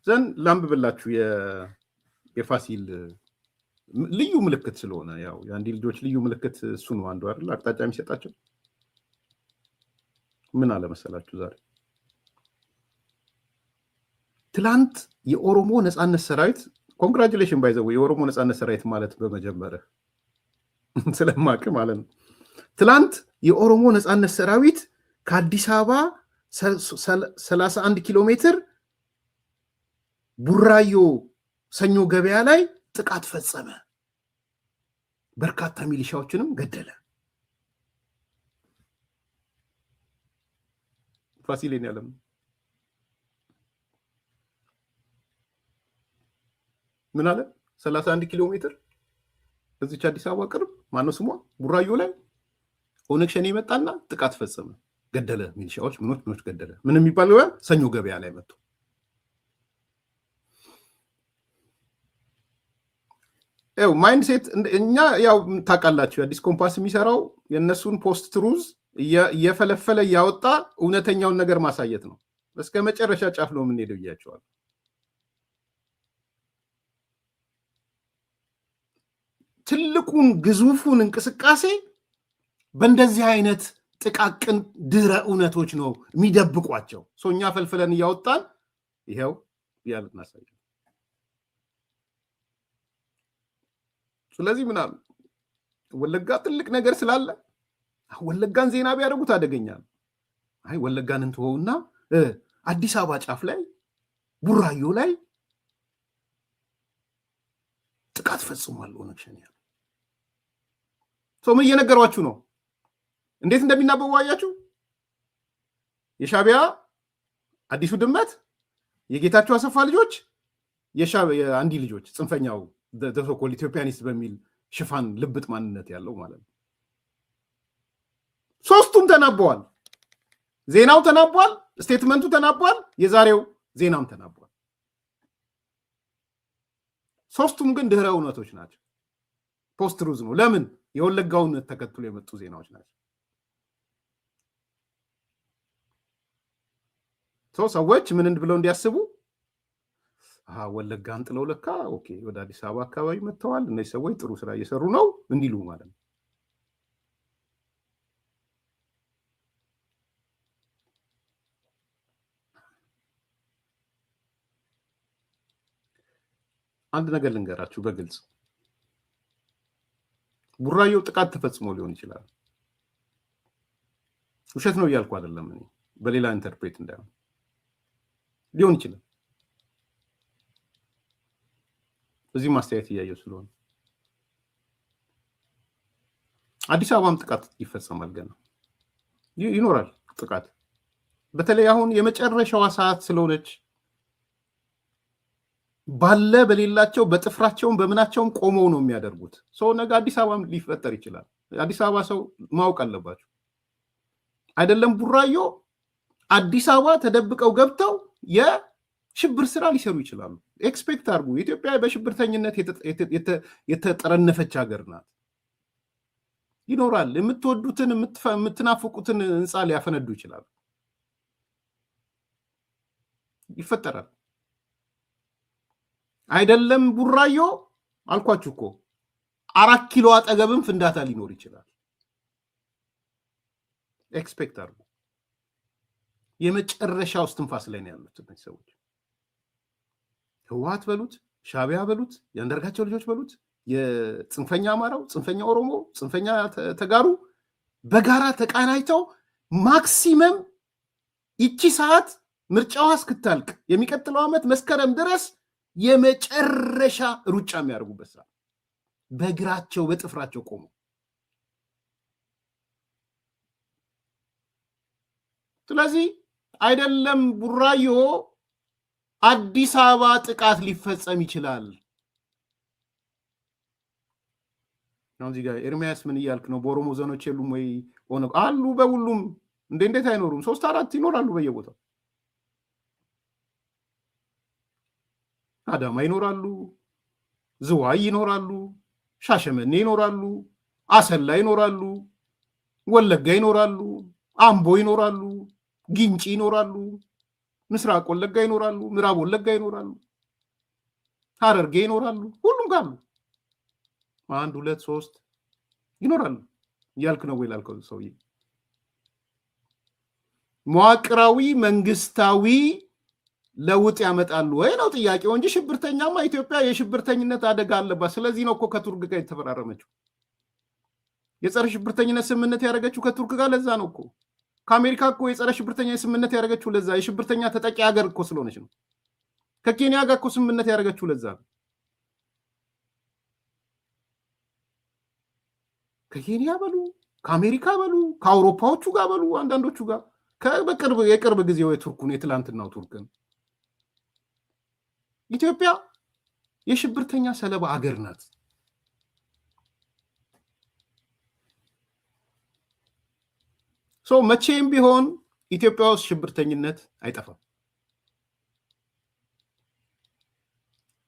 Speaker 1: ዘን ላንብብላችሁ የፋሲል ልዩ ምልክት ስለሆነ ያው የአንዲ ልጆች ልዩ ምልክት እሱ ነው አንዱ አይደል አቅጣጫ የሚሰጣቸው። ምን አለ መሰላችሁ ዛሬ ትላንት የኦሮሞ ነጻነት ሰራዊት ኮንግራቹሌሽን ባይዘው የኦሮሞ ነጻነት ሰራዊት ማለት በመጀመሪያ ስለማቅ ማለት ነው። ትላንት የኦሮሞ ነጻነት ሰራዊት ከአዲስ አበባ 31 ኪሎ ሜትር ቡራዮ ሰኞ ገበያ ላይ ጥቃት ፈጸመ። በርካታ ሚሊሻዎችንም ገደለ። ፋሲሌን ያለም ምን አለ? 31 ኪሎ ሜትር እዚች አዲስ አበባ ቅርብ ማነው ስሟ ቡራዮ ላይ ኦነግ ሸኔ መጣና ጥቃት ፈጸመ፣ ገደለ። ሚሊሻዎች ምኖች ገደለ። ምን የሚባለው ሰኞ ገበያ ላይ መጥቶ ማይንድ ሴት እኛ ያው ታውቃላችሁ አዲስ ኮምፓስ የሚሰራው የእነሱን ፖስት ትሩዝ እየፈለፈለ እያወጣ እውነተኛውን ነገር ማሳየት ነው። እስከ መጨረሻ ጫፍ ነው የምንሄደው እያቸዋል። ትልቁን ግዙፉን እንቅስቃሴ በእንደዚህ አይነት ጥቃቅን ድረ እውነቶች ነው የሚደብቋቸው። እኛ ፈልፍለን እያወጣን ይሄው ያለ እናሳየ። ስለዚህ ምን አሉ ወለጋ ትልቅ ነገር ስላለ ወለጋን ዜና ቢያደርጉት አደገኛ ነው። አይ ወለጋን እንትወውና አዲስ አበባ ጫፍ ላይ ቡራዮ ላይ ጥቃት ፈጽሟል ኦነግ ሸኔ። ሰው ምን እየነገሯችሁ ነው? እንዴት እንደሚናበቡ አያችሁ? የሻቢያ አዲሱ ድመት፣ የጌታቸው አሰፋ ልጆች፣ የአንዲ ልጆች፣ ጽንፈኛው ደሶኮል ኢትዮጵያኒስት በሚል ሽፋን ልብጥ ማንነት ያለው ማለት ነው። ሶስቱም ተናበዋል። ዜናው ተናቧል፣ ስቴትመንቱ ተናቧል፣ የዛሬው ዜናም ተናቧል። ሶስቱም ግን ድህረ እውነቶች ናቸው። ፖስት ትሩዝ ነው። ለምን? የወለጋውን ተከትሎ የመጡ ዜናዎች ናቸው። ሰዎች ምን ብለው እንዲያስቡ ወለጋን ጥለው ለካ ኦኬ ወደ አዲስ አበባ አካባቢ መጥተዋል፣ እነዚህ ሰዎች ጥሩ ስራ እየሰሩ ነው እንዲሉ ማለት ነው። አንድ ነገር ልንገራችሁ በግልጽ ቡራዮ ጥቃት ተፈጽሞ ሊሆን ይችላል። ውሸት ነው እያልኩ አይደለም እኔ በሌላ ኢንተርፕሬት እንዳይሆን ሊሆን ይችላል። እዚህ ማስተያየት እያየው ስለሆነ አዲስ አበባም ጥቃት ይፈጸማል፣ ገና ይኖራል ጥቃት። በተለይ አሁን የመጨረሻዋ ሰዓት ስለሆነች ባለ በሌላቸው በጥፍራቸውም በምናቸውም ቆመው ነው የሚያደርጉት። ሰው ነገ አዲስ አበባም ሊፈጠር ይችላል። አዲስ አበባ ሰው ማወቅ አለባቸው። አይደለም ቡራዮ አዲስ አበባ ተደብቀው ገብተው የሽብር ስራ ሊሰሩ ይችላሉ። ኤክስፔክት አድርጉ። ኢትዮጵያ በሽብርተኝነት የተጠረነፈች ሀገር ናት። ይኖራል። የምትወዱትን የምትናፍቁትን ህንፃ ሊያፈነዱ ይችላሉ። ይፈጠራል። አይደለም ቡራዮ አልኳችሁ እኮ 4 ኪሎ አጠገብም ፍንዳታ ሊኖር ይችላል። ኤክስፔክት አድርጉ። የመጨረሻው እስትንፋስ ላይ ነው ያሉት እነዚህ ሰዎች። ህወሓት በሉት፣ ሻቢያ በሉት፣ የአንዳርጋቸው ልጆች በሉት፣ የጽንፈኛ አማራው፣ ጽንፈኛ ኦሮሞ፣ ጽንፈኛ ተጋሩ በጋራ ተቃናይተው ማክሲመም ይቺ ሰዓት ምርጫዋ እስክታልቅ የሚቀጥለው ዓመት መስከረም ድረስ የመጨረሻ ሩጫ የሚያደርጉበት ሰዓት በእግራቸው በጥፍራቸው ቆሙ። ስለዚህ አይደለም ቡራዮ አዲስ አበባ ጥቃት ሊፈጸም ይችላል። እዚህ ጋር ኤርሚያስ ምን እያልክ ነው? በኦሮሞ ዞኖች የሉም ወይ? ሆነ አሉ። በሁሉም እንዴት አይኖሩም? 3-4 ይኖራሉ በየቦታው። አዳማ ይኖራሉ፣ ዝዋይ ይኖራሉ፣ ሻሸመኔ ይኖራሉ፣ አሰላ ይኖራሉ፣ ወለጋ ይኖራሉ፣ አምቦ ይኖራሉ፣ ግንጪ ይኖራሉ፣ ምስራቅ ወለጋ ይኖራሉ፣ ምዕራብ ወለጋ ይኖራሉ፣ ሐረርጌ ይኖራሉ። ሁሉም ጋር 1 2 3 ይኖራሉ። እያልክ ነው ወይ ላልከው ሰውዬ መዋቅራዊ መንግስታዊ ለውጥ ያመጣሉ ወይ ነው ጥያቄው እንጂ ሽብርተኛማ ኢትዮጵያ የሽብርተኝነት አደጋ አለባት። ስለዚህ ነው እኮ ከቱርክ ጋር የተፈራረመችው የጸረ ሽብርተኝነት ስምምነት ያደረገችው ከቱርክ ጋር። ለዛ ነው እኮ ከአሜሪካ እኮ የጸረ ሽብርተኛ ስምምነት ያደረገችው ለዛ የሽብርተኛ ተጠቂ ሀገር እኮ ስለሆነች ነው። ከኬንያ ጋር እኮ ስምምነት ያደረገችው ለዛ ነው። ከኬንያ በሉ ከአሜሪካ በሉ ከአውሮፓዎቹ ጋር በሉ አንዳንዶቹ ጋር የቅርብ ጊዜው የቱርኩን የትላንትናው ቱርክን ኢትዮጵያ የሽብርተኛ ሰለባ አገር ናት። መቼም ቢሆን ኢትዮጵያ ውስጥ ሽብርተኝነት አይጠፋም።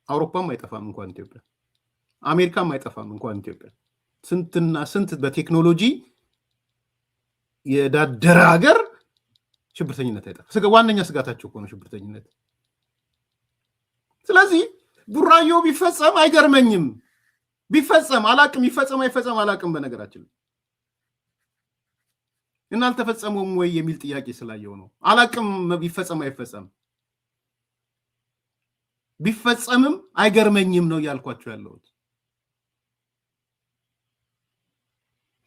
Speaker 1: አውሮፓም አይጠፋም እንኳን ኢትዮጵያ፣ አሜሪካም አይጠፋም እንኳን ኢትዮጵያ። ስንትና ስንት በቴክኖሎጂ የዳደረ ሀገር ሽብርተኝነት አይጠፋም። ዋነኛ ስጋታቸው እኮ ነው ሽብርተኝነት። ስለዚህ ቡራዮ ቢፈጸም አይገርመኝም። ቢፈጸም አላቅም፣ ይፈጸም አይፈጸም አላቅም። በነገራችን እና አልተፈጸመም ወይ የሚል ጥያቄ ስላየው ነው። አላቅም ቢፈጸም አይፈጸም። ቢፈጸምም አይገርመኝም ነው ያልኳቸው ያለሁት።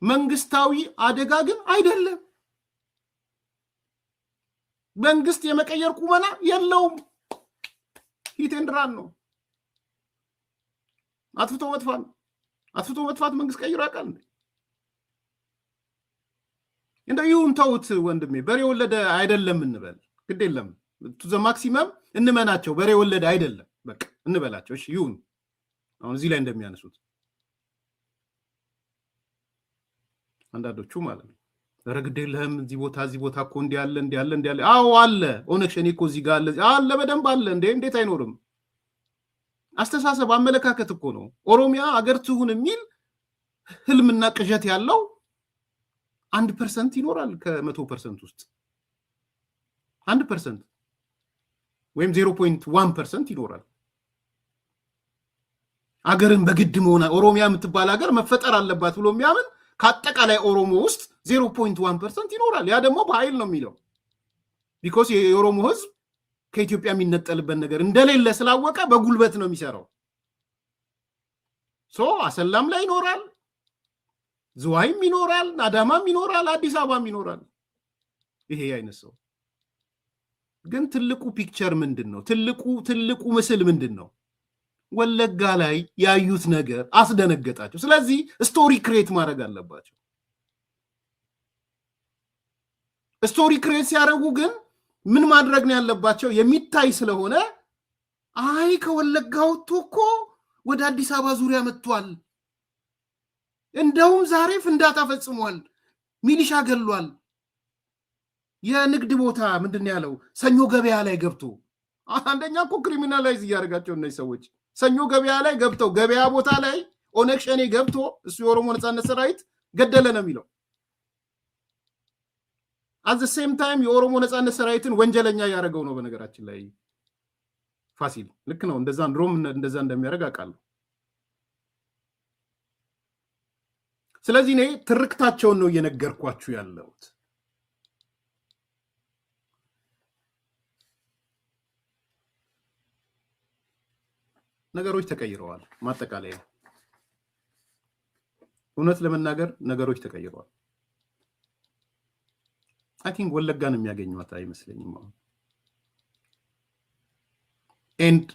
Speaker 1: መንግስታዊ አደጋ ግን አይደለም። መንግስት የመቀየር ቁመና የለውም። ሂቴንድራን ነው። አጥፍቶ መጥፋት መንግስት ቀይሮ ያውቃል? እንደ ይሁን ተውት ወንድሜ፣ በሬ ወለደ አይደለም እንበል፣ ግድ የለም ቱ ዘ ማክሲመም እንመናቸው፣ በሬ ወለደ አይደለም በቃ እንበላቸው። እሺ ይሁን። አሁን እዚህ ላይ እንደሚያነሱት አንዳንዶቹ ማለት ነው፣ ኧረ ግድ የለህም እዚህ ቦታ እኮ እንዲህ ያለ አዎ አለ። ኦነግ ሸኔ እኮ እዚህ ጋር አለ በደንብ አለ። እንዴት አይኖርም? አስተሳሰብ አመለካከት እኮ ነው። ኦሮሚያ አገር ትሁን የሚል ህልምና ቅዠት ያለው 1% ይኖራል ከ100% ውስጥ 1% ወይም 0.1% ይኖራል። አገርን በግድ መሆን ኦሮሚያ የምትባል ሀገር መፈጠር አለባት ብሎ የሚያምን ከአጠቃላይ ኦሮሞ ውስጥ 0.1% ይኖራል። ያ ደግሞ በኃይል ነው የሚለው። ቢኮዝ የኦሮሞ ህዝብ ከኢትዮጵያ የሚነጠልበት ነገር እንደሌለ ስላወቀ በጉልበት ነው የሚሰራው። አሰላም ላይ ይኖራል፣ ዝዋይም ይኖራል፣ አዳማም ይኖራል፣ አዲስ አበባም ይኖራል። ይሄ አይነት ሰው ግን ትልቁ ፒክቸር ምንድን ነው? ትልቁ ምስል ምንድን ነው? ወለጋ ላይ ያዩት ነገር አስደነገጣቸው። ስለዚህ ስቶሪ ክሬት ማድረግ አለባቸው። ስቶሪ ክሬት ሲያደርጉ ግን ምን ማድረግ ነው ያለባቸው? የሚታይ ስለሆነ አይ ከወለጋ ወጥቶ እኮ ወደ አዲስ አበባ ዙሪያ መጥቷል፣ እንደውም ዛሬ ፍንዳታ ፈጽሟል፣ ሚሊሻ ገሏል፣ የንግድ ቦታ ምንድን ያለው ሰኞ ገበያ ላይ ገብቶ አንደኛ እኮ ክሪሚናላይዝ እያደረጋቸው እነዚህ ሰዎች ሰኞ ገበያ ላይ ገብተው ገበያ ቦታ ላይ ኦነግ ሸኔ ገብቶ እሱ የኦሮሞ ነጻነት ሰራዊት ገደለ ነው የሚለው። አት ዘ ሴም ታይም የኦሮሞ ነጻነት ሰራዊትን ወንጀለኛ ያደረገው ነው። በነገራችን ላይ ፋሲል ልክ ነው። እንደዛ ድሮም እንደዛ እንደሚያደርግ አውቃለሁ። ስለዚህ እኔ ትርክታቸውን ነው እየነገርኳችሁ ያለሁት። ነገሮች ተቀይረዋል። ማጠቃለያ እውነት ለመናገር ነገሮች ተቀይረዋል። አይ ቲንክ ወለጋን የሚያገኙት አይመስለኝም አሁን። ኤንድ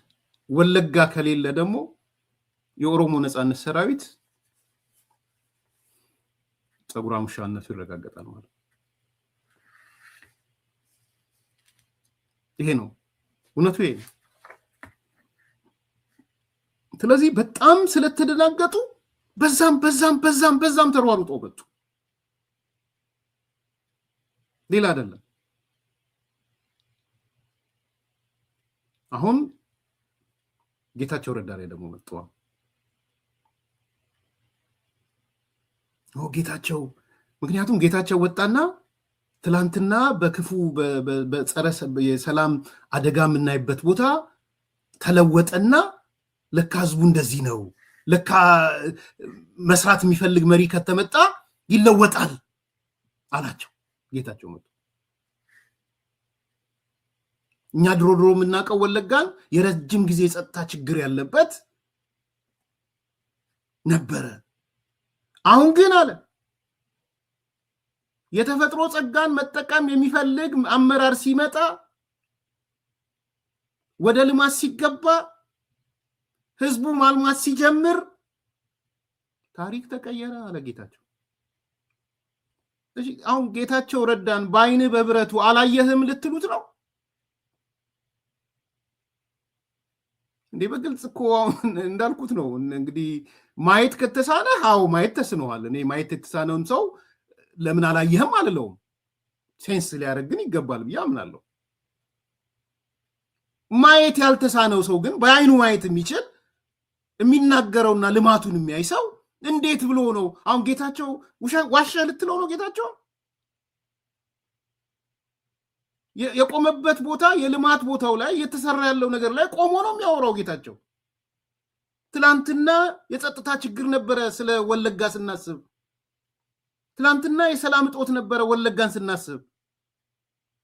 Speaker 1: ወለጋ ከሌለ ደግሞ የኦሮሞ ነጻነት ሰራዊት ጸጉራም ሻነቱ ይረጋገጣል ማለት ይሄ ነው እውነቱ ይሄ። ስለዚህ በጣም ስለተደናገጡ በዛም ተሯሩጦ መጡ። ሌላ አይደለም። አሁን ጌታቸው ረዳ ላይ ደግሞ መጥቷል። ጌታቸው ምክንያቱም ጌታቸው ወጣና ትላንትና በክፉ በጸረ የሰላም አደጋ የምናይበት ቦታ ተለወጠና ለካ ህዝቡ እንደዚህ ነው፣ ለካ መስራት የሚፈልግ መሪ ከተመጣ ይለወጣል አላቸው። ጌታቸው መጡ። እኛ ድሮ የምናውቀው ወለጋን የረጅም ጊዜ የጸጥታ ችግር ያለበት ነበረ። አሁን ግን አለ የተፈጥሮ ጸጋን መጠቀም የሚፈልግ አመራር ሲመጣ ወደ ልማት ሲገባ ህዝቡ ማልማት ሲጀምር ታሪክ ተቀየረ አለ ጌታቸው። እሺ አሁን ጌታቸው ረዳን በአይን በብረቱ አላየህም ልትሉት ነው እንዴ? በግልጽ እኮ እንዳልኩት ነው። እንግዲህ ማየት ከተሳነ ማየት ተስነዋል። እኔ ማየት የተሳነውን ሰው ለምን አላየህም አልለውም። ሴንስ ሊያደርግ ግን ይገባል ብዬ አምናለሁ። ማየት ያልተሳነው ሰው ግን በአይኑ ማየት የሚችል የሚናገረውና ልማቱን የሚያይ ሰው እንዴት ብሎ ነው? አሁን ጌታቸው ዋሸ ልትለው ነው? ጌታቸው የቆመበት ቦታ የልማት ቦታው ላይ እየተሰራ ያለው ነገር ላይ ቆሞ ነው የሚያወራው ጌታቸው። ትላንትና የጸጥታ ችግር ነበረ ስለ ወለጋ ስናስብ፣ ትላንትና የሰላም እጦት ነበረ ወለጋን ስናስብ።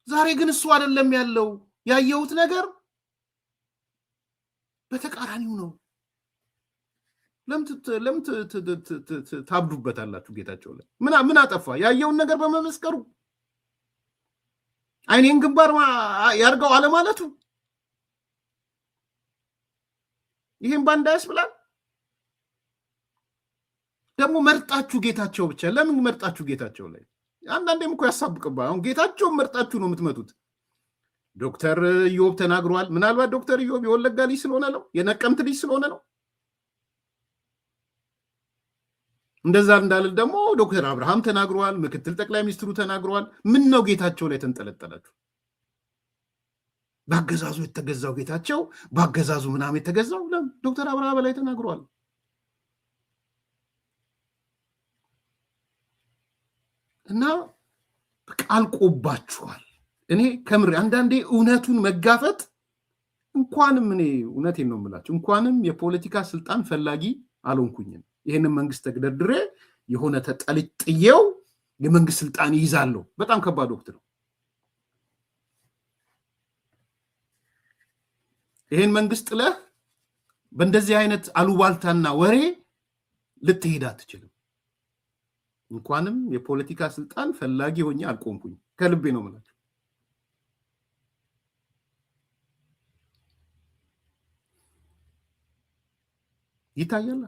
Speaker 1: ዛሬ ግን እሱ አይደለም ያለው። ያየሁት ነገር በተቃራኒው ነው። ለምን ታብዱበታላችሁ? ጌታቸው ላይ ምን አጠፋ? ያየውን ነገር በመመስከሩ አይኔን ግንባር ያርገው አለማለቱ ይሄን ባንዳ ያስብላል። ደግሞ መርጣችሁ ጌታቸው ብቻ ለምን መርጣችሁ ጌታቸው ላይ? አንዳንዴም እኮ ያሳብቅባ አሁን ጌታቸውን መርጣችሁ ነው የምትመቱት ዶክተር ኢዮብ ተናግሯል ምናልባት ዶክተር ኢዮብ የወለጋ ልጅ ስለሆነ ነው የነቀምት ልጅ ስለሆነ ነው እንደዛ እንዳልል ደግሞ ዶክተር አብርሃም ተናግሯል ምክትል ጠቅላይ ሚኒስትሩ ተናግሯል ምን ነው ጌታቸው ላይ ተንጠለጠላችሁ ባገዛዙ የተገዛው ጌታቸው ባገዛዙ ምናምን የተገዛው ዶክተር አብርሃም ላይ ተናግሯል እና ቃልቆባችኋል እኔ ከምር አንዳንዴ እውነቱን መጋፈጥ እንኳንም እኔ እውነቴን ነው የምላችሁ እንኳንም የፖለቲካ ስልጣን ፈላጊ አልሆንኩኝም ይሄንን መንግስት ተግደርድሬ የሆነ ተጠልጥየው የመንግስት ስልጣን ይይዛለሁ በጣም ከባድ ወቅት ነው ይሄን መንግስት ጥለህ በእንደዚህ አይነት አሉባልታና ወሬ ልትሄድ አትችልም እንኳንም የፖለቲካ ስልጣን ፈላጊ ሆኜ አልቆምኩኝ ከልቤ ነው ማለት ይታያል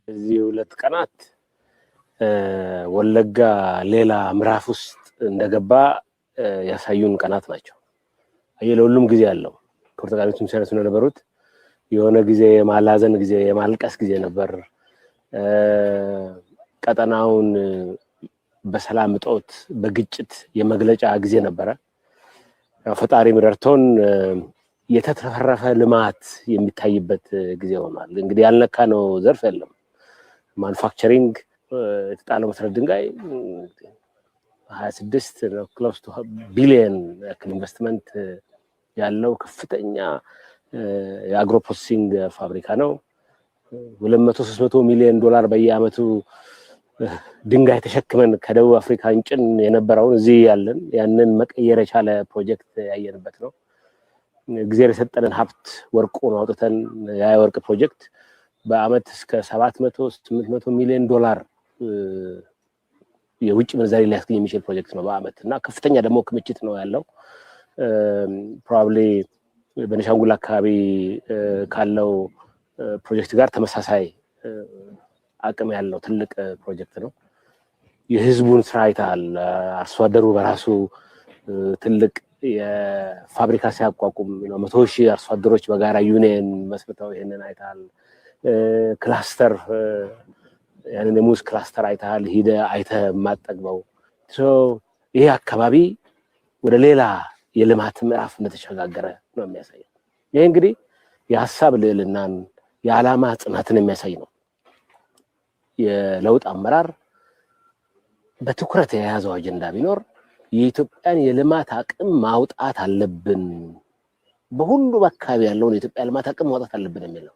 Speaker 2: እዚህ 2 ቀናት ወለጋ ሌላ ምዕራፍ ውስጥ እንደገባ ያሳዩን ቀናት ናቸው አየለሁሉም ጊዜ ያለው ፖርቱጋሎችም ሲያነሱ ነበሩት የሆነ ጊዜ የማላዘን ጊዜ የማልቀስ ጊዜ ነበር ቀጠናውን በሰላም እጦት በግጭት የመግለጫ ጊዜ ነበር ፈጣሪ ምረርቶን የተተፈረፈ ልማት የሚታይበት ጊዜ ሆኗል እንግዲህ ያልነካ ነው ዘርፍ የለም ማኑፋክቸሪንግ የተጣለው መሰረት ድንጋይ 26 close to billion ኢንቨስትመንት ያለው ከፍተኛ የአግሮ ፕሮሰሲንግ ፋብሪካ ነው 200-300 ሚሊዮን ዶላር በየአመቱ ድንጋይ ተሸክመን ከደቡብ አፍሪካ እንጭን የነበረው እዚህ ያለን ያንን መቀየር የቻለ ፕሮጀክት ያየንበት ነው እግዚአብሔር የሰጠንን ሀብት ወርቁን አውጥተን ያ ወርቅ ፕሮጀክት በአመት እስከ 700-800 ሚሊዮን ዶላር የውጭ ምንዛሪ ሊያስገኝ የሚችል ፕሮጀክት ነው በአመት እና ከፍተኛ ደግሞ ክምችት ነው ያለው probably በነሻንጉል አካባቢ ካለው ፕሮጀክት ጋር ተመሳሳይ አቅም ያለው ትልቅ ፕሮጀክት ነው የህዝቡን ስራ አይታል አርሶ አደሩ በራሱ ትልቅ የፋብሪካ ሲያቋቁም ነው 100,000 አርሶ አደሮች በጋራ ዩኒየን መስርተው ይሄንን አይታል ክላስተር ያንን የሙዝ ክላስተር አይታል ሂደ አይተ ማጠግበው ይሄ አካባቢ ወደ ሌላ የልማት ምዕራፍ እንደተሸጋገረ ነው የሚያሳየው ይሄ እንግዲህ የሐሳብ ልዕልናን የዓላማ ጽናትን የሚያሳይ ነው የለውጥ አመራር በትኩረት የያዘው አጀንዳ ቢኖር የኢትዮጵያን የልማት አቅም ማውጣት አለብን በሁሉ አካባቢ ያለው የኢትዮጵያ ልማት አቅም ማውጣት አለብን የሚለው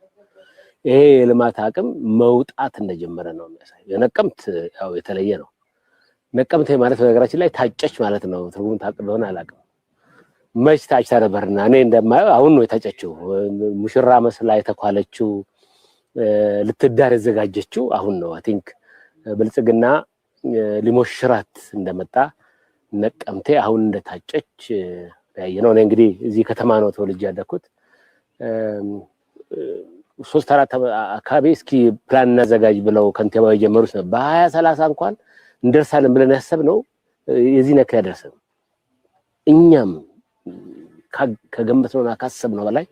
Speaker 2: ይሄ የልማት አቅም መውጣት እንደጀመረ ነው የሚያሳይ የነቀምት ያው የተለየ ነው ነቀምት ማለት በነገራችን ላይ ታጨች ማለት ነው ትርጉም ታቀደውና አላቀም መች ታጭታ ነበርና እኔ እንደማየው አሁን ነው የታጨችው ሙሽራ መስላ የተኳለችው ልትዳር የተዘጋጀችው አሁን ነው አይ ቲንክ ብልጽግና ሊሞሽራት እንደመጣ ነቀምቴ አሁን እንደታጨች ያየነው ነው እንግዲህ እዚህ ከተማ ነው ተወልጄ ያደኩት 3-4 አካባቢ እስኪ ፕላን እናዘጋጅ ብለው ከንቲባው የጀመሩት ነው በ20-30 እንኳን እንደርሳለን ብለን ያሰብነው የዚህ ነካ ያደርሰን እኛም ከገመትነውና ካሰብነው በላይ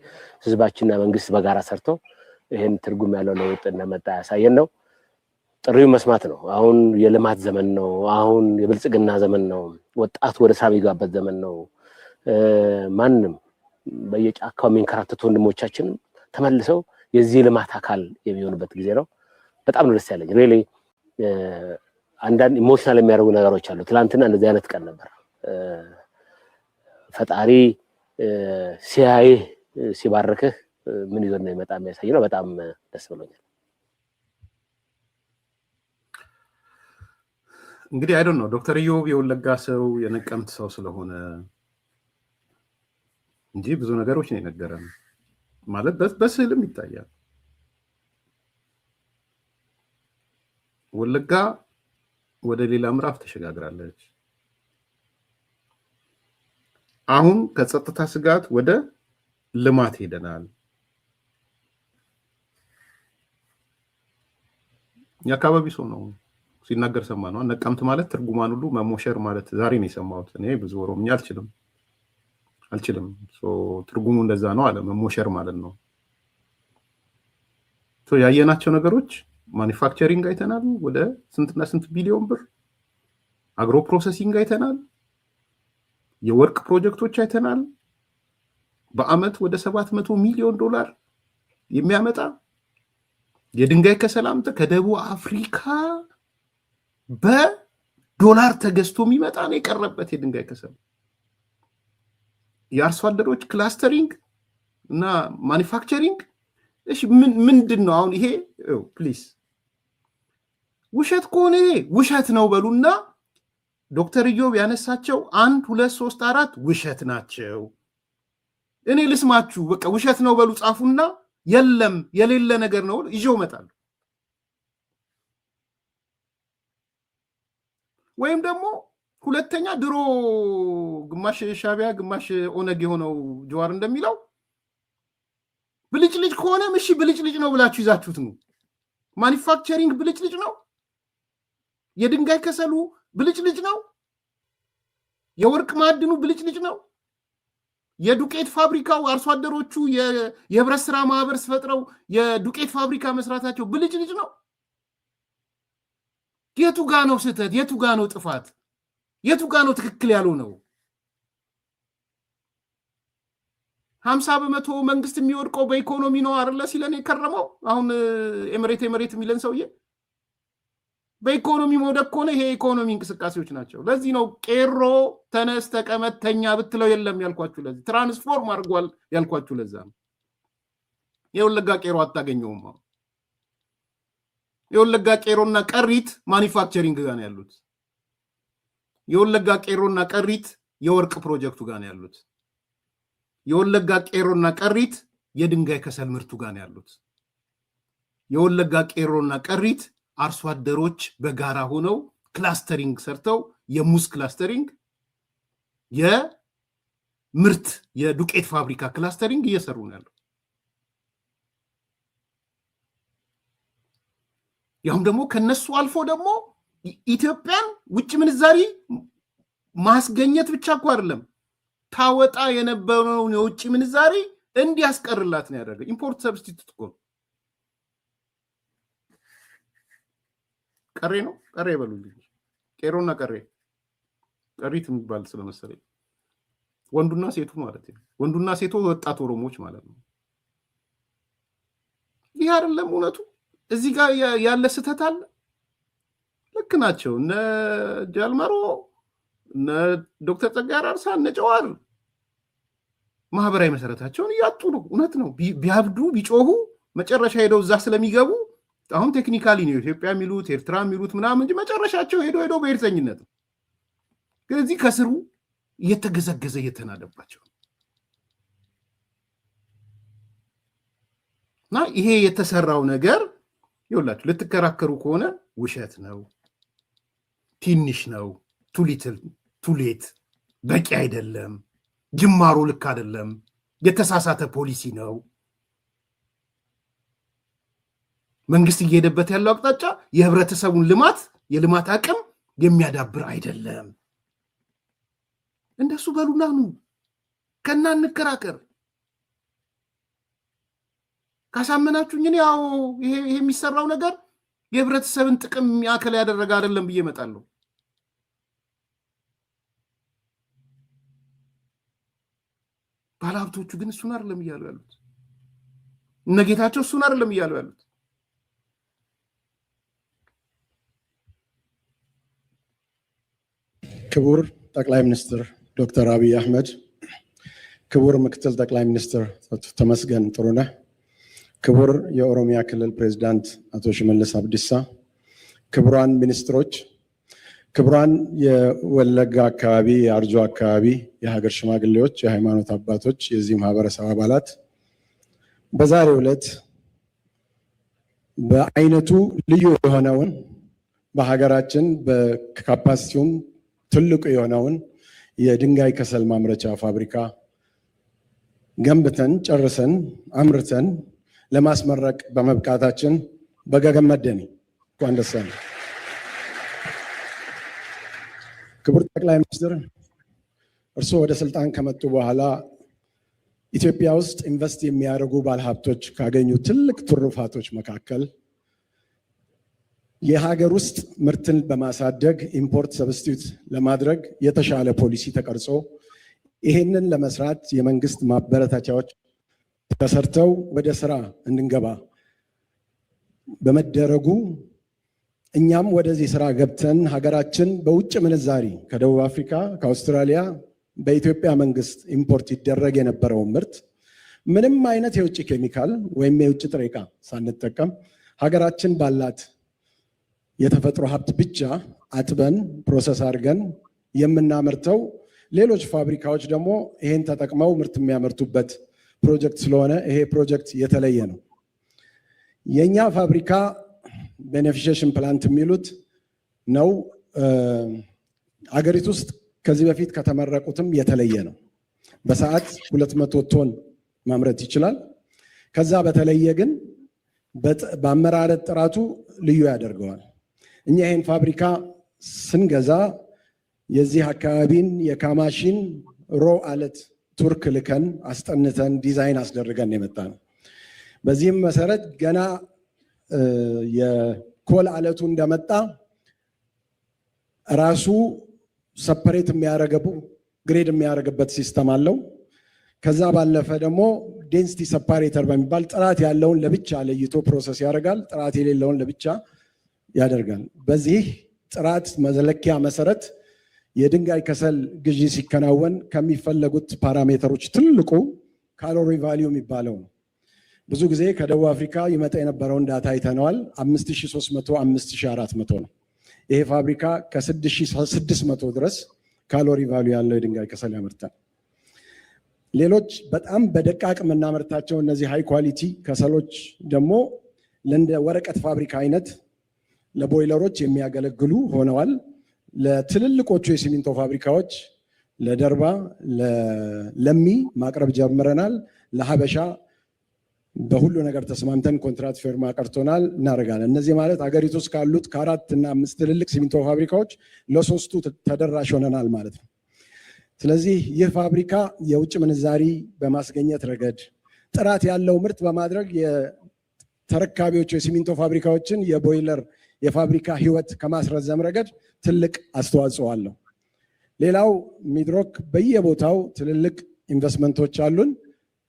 Speaker 2: ህዝባችንና መንግስት በጋራ ሰርቶ ይሄን ትርጉም ያለው ለውጥ እንደመጣ ያሳየን ነው ጥሪው መስማት ነው አሁን የልማት ዘመን ነው አሁን የብልጽግና ዘመን ነው ወጣቱ ወደ ስራ የሚገባበት ዘመን ነው ማንንም በየጫካው የሚንከራተቱ ወንድሞቻችን ተመልሰው የዚህ ልማት አካል የሚሆኑበት ጊዜ ነው በጣም ነው ደስ ያለኝ ሪሊ አንዳንድ ኢሞሽናል የሚያደርጉ ነገሮች አሉ ትላንትና እንደዚህ አይነት ቀን ነበር ፈጣሪ ሲያይ ሲባርክህ ምን ይዞ ነው የመጣ የሚያሳይ ነው በጣም ደስ ብሎኛል
Speaker 1: እንግዲህ አይ ዶንት ኖ ዶክተር ኢዮብ የወለጋ ሰው የነቀምት ሰው ስለሆነ እንጂ ብዙ ነገሮች ነው የነገረን ማለት በስዕልም ይታያል ወለጋ ወደ ሌላ ምዕራፍ ተሸጋግራለች አሁን ከጸጥታ ስጋት ወደ ልማት ሄደናል። የአካባቢ ሰው ነው ሲናገር ሰማ ነው። ነቀምት ማለት ትርጉማን ሁሉ መሞሸር ማለት ዛሬ ነው የሰማሁት። እኔ ብዙ ኦሮምኛ አልችልም። ትርጉሙ እንደዛ ነው አለ። መሞሸር ማለት ነው። ያየናቸው ነገሮች ማኒፋክቸሪንግ አይተናል፣ ወደ ስንትና ስንት ቢሊዮን ብር። አግሮ ፕሮሰሲንግ አይተናል፣ የወርቅ ፕሮጀክቶች አይተናል፣ በአመት ወደ 700 ሚሊዮን ዶላር የሚያመጣ የድንጋይ ከሰል አምጥተው ከደቡብ አፍሪካ በዶላር ተገዝቶ የሚመጣ ነው የቀረበት የድንጋይ ከሰል። የአርሶ አደሮች ክላስተሪንግ እና ማኒፋክቸሪንግ። እሺ ምንድን ነው አሁን ይሄ? ፕሊስ ውሸት ከሆነ ይሄ ውሸት ነው በሉና ዶክተር ኢዮብ ያነሳቸው 1 2 3 4 ውሸት ናቸው። እኔ ልስማችሁ። በቃ ውሸት ነው በሉ ጻፉና የለም የሌለ ነገር ነው ይዤው እመጣለሁ። ወይም ደግሞ ሁለተኛ ድሮ ግማሽ ሻቢያ ግማሽ ኦነግ የሆነው ጀዋር እንደሚለው ብልጭልጭ ከሆነም እሺ ብልጭልጭ ነው ብላችሁ ይዛችሁት ነው። ማኒፋክቸሪንግ ብልጭልጭ ነው፣ የድንጋይ ከሰሉ ብልጭልጭ ነው፣ የወርቅ ማዕድኑ ብልጭልጭ ነው፣ የዱቄት ፋብሪካው አርሶ አደሮቹ የህብረት ስራ ማህበር ፈጥረው የዱቄት ፋብሪካ መስራታቸው ብልጭልጭ ነው። የቱ ጋ ነው ስህተት? የቱ ጋ ነው ጥፋት? የቱ ጋ ነው ትክክል ያለው ነው? 50% መንግስት የሚወድቀው በኢኮኖሚ ነው አይደለ ሲለን የከረመው። አሁን ኤምሬት የሚለን ሰውዬ በኢኮኖሚ መውደቅ ከሆነ ይሄ ኢኮኖሚ እንቅስቃሴዎች ናቸው። ለዚህ ነው ቄሮ ተነስ ተቀመጥ ተኛ ብትለው የለም ያልኳችሁ። ለዚህ ትራንስፎርም አድርጓል ያልኳችሁ ለዛ ነው። የወለጋ ቄሮ አታገኘውም። የወለጋ ቄሮና ቀሪት ማኒፋክቸሪንግ ጋር ነው ያሉት። የወለጋ ቄሮና ቀሪት የወርቅ ፕሮጀክቱ ጋር ነው ያሉት። የወለጋ ቄሮና ቀሪት የድንጋይ ከሰል ምርቱ ጋር ነው ያሉት። የወለጋ ቄሮና ቀሪት አርሶ አደሮች በጋራ ሆነው ክላስተሪንግ ሰርተው የሙዝ ክላስተሪንግ፣ የምርት የዱቄት ፋብሪካ ክላስተሪንግ እየሰሩ ነው ያለው። ያውም ደግሞ ከነሱ አልፎ ደግሞ ኢትዮጵያን ውጭ ምንዛሪ ማስገኘት ብቻ እኮ አይደለም፣ ታወጣ የነበረውን የውጭ ምንዛሪ እንዲያስቀርላት ነው ያደረገ። ኢምፖርት ሰብስቲቱት እኮ ቀሬ ነው። ቀሬ ይበሉልኝ። ቄሮና ቀሪት የሚባል ስለመሰለኝ ወንዱና ሴቱ ማለት ነው። ወንዱና ሴቱ ወጣት ኦሮሞዎች ማለት ነው። ይህ አይደለም እውነቱ። እዚህ ጋር ያለ ስህተት አለ። ልክ ናቸው እነ ጃልመሮ እነ ዶክተር ጸጋዬ አራርሳ እነ ጨዋር ማህበራዊ መሰረታቸውን እያጡ ነው። እውነት ነው። ቢያብዱ ቢጮሁ መጨረሻ ሄደው እዛ ስለሚገቡ አሁን ቴክኒካሊ ነው ኢትዮጵያ የሚሉት ኤርትራ የሚሉት ምናምን እንጂ መጨረሻቸው ሄዶ በኤርተኝነት ነው። ግን እዚህ ከስሩ እየተገዘገዘ እየተናደባቸው እና ይሄ የተሰራው ነገር ይኸውላችሁ ልትከራከሩ ከሆነ ውሸት ነው፣ ትንሽ ነው፣ ቱሊትል ቱሌት በቂ አይደለም፣ ጅማሮ ልክ አይደለም፣ የተሳሳተ ፖሊሲ ነው፣ መንግስት እየሄደበት ያለው አቅጣጫ የህብረተሰቡን የልማት አቅም የሚያዳብር አይደለም። እንደሱ በሉና ኑ ከና እንከራከር። ካሳመናችሁኝ እኔ ያው ይሄ የሚሰራው ነገር የህብረተሰብን ጥቅም ያከለ ያደረገ አይደለም ብዬ እመጣለሁ። ባለሀብቶቹ ግን እሱን አይደለም እያሉ ያሉት። እነ ጌታቸው እሱን አይደለም እያሉ ያሉት።
Speaker 3: ክቡር ጠቅላይ ሚኒስትር ዶክተር አብይ አህመድ፣ ክቡር ምክትል ጠቅላይ ሚኒስትር ተመስገን ጥሩነህ፣ ክቡር የኦሮሚያ ክልል ፕሬዝዳንት አቶ ሽመልስ አብዲሳ፣ ክቡራን ሚኒስትሮች፣ ክቡራን የወለጋ አካባቢ የአርጆ አካባቢ የሀገር ሽማግሌዎች፣ የሃይማኖት አባቶች፣ የዚህ ማህበረሰብ አባላት በዛሬው ዕለት በአይነቱ ልዩ የሆነውን በሀገራችን በካፓሲቲውም ትልቁ የሆነውን የድንጋይ ከሰል ማምረቻ ፋብሪካ ገንብተን ጨርሰን አምርተን ለማስመረቅ በመብቃታችን በገገመደኒ እንኳን ደስ አለ። ክቡር ጠቅላይ ሚኒስትር፣ እርስዎ ወደ ስልጣን ከመጡ በኋላ ኢትዮጵያ ውስጥ ኢንቨስት የሚያደርጉ ባለሀብቶች ካገኙ ትልቅ ትሩፋቶች መካከል የሀገር ውስጥ ምርትን በማሳደግ ኢምፖርት ሰብስቲዩት ለማድረግ የተሻለ ፖሊሲ ተቀርጾ ይሄንን ለመስራት የመንግስት ማበረታቻዎች ተሰርተው ወደ ስራ እንድንገባ በመደረጉ እኛም ወደዚህ ስራ ገብተን ሀገራችን በውጭ ምንዛሪ ከደቡብ አፍሪካ፣ ከአውስትራሊያ በኢትዮጵያ መንግስት ኢምፖርት ይደረግ የነበረውን ምርት ምንም አይነት የውጭ ኬሚካል ወይም የውጭ ጥሬ ዕቃ ሳንጠቀም ሀገራችን ባላት የተፈጥሮ ሀብት ብቻ አጥበን ፕሮሰስ አድርገን የምናመርተው ሌሎች ፋብሪካዎች ደግሞ ይሄን ተጠቅመው ምርት የሚያመርቱበት ፕሮጀክት ስለሆነ ይሄ ፕሮጀክት የተለየ ነው። የኛ ፋብሪካ ቤኔፊሽን ፕላንት የሚሉት ነው። አገሪቱ ውስጥ ከዚህ በፊት ከተመረቁትም የተለየ ነው። በሰዓት 200 ቶን ማምረት ይችላል። ከዛ በተለየ ግን በአመራረት ጥራቱ ልዩ ያደርገዋል። እኛ ይህን ፋብሪካ ስንገዛ የዚህ አካባቢን የካማሺን ሮ አለት ቱርክ ልከን አስጠንተን ዲዛይን አስደርገን የመጣ ነው። በዚህም መሰረት ገና የኮል አለቱ እንደመጣ ራሱ ሰፐሬት የሚያደርገው ግሬድ የሚያደርግበት ሲስተም አለው። ከዛ ባለፈ ደግሞ ዴንሲቲ ሰፓሬተር በሚባል ጥራት ያለውን ለብቻ ለይቶ ፕሮሰስ ያደርጋል፣ ጥራት የሌለውን ለብቻ ያደርጋል። በዚህ ጥራት መለኪያ መሰረት የድንጋይ ከሰል ግዢ ሲከናወን ከሚፈለጉት ፓራሜተሮች ትልቁ ካሎሪ ቫሊዩ የሚባለው ነው። ብዙ ጊዜ ከደቡብ አፍሪካ ይመጣ የነበረውን ዳታ አይተነዋል። 5300 5400 ነው። ይሄ ፋብሪካ ከ6600 ድረስ ካሎሪ ቫሊዩ ያለው የድንጋይ ከሰል ያመርታል። ሌሎች በጣም በደቃቅ የምናመርታቸው እነዚህ ሃይ ኳሊቲ ከሰሎች ደግሞ ለእንደ ወረቀት ፋብሪካ አይነት ለቦይለሮች የሚያገለግሉ ሆነዋል። ለትልልቆቹ የሲሚንቶ ፋብሪካዎች ለደርባ፣ ለለሚ ማቅረብ ጀምረናል። ለሀበሻ በሁሉ ነገር ተስማምተን ኮንትራት ፊርማ ቀርቶናል፣ እናደርጋለን። እነዚህ ማለት ሀገሪቱ ውስጥ ካሉት ከ4 እና 5 ትልልቅ ሲሚንቶ ፋብሪካዎች ለ3ቱ ተደራሽ ሆነናል ማለት ነው። ስለዚህ ይህ ፋብሪካ የውጭ ምንዛሪ በማስገኘት ረገድ ጥራት ያለው ምርት በማድረግ የተረካቢዎቹ የሲሚንቶ ፋብሪካዎችን የቦይለር የፋብሪካ ህይወት ከማስረዘም ረገድ ትልቅ አስተዋጽኦ አለው። ሌላው ሚድሮክ በየቦታው ትልልቅ ኢንቨስትመንቶች አሉን።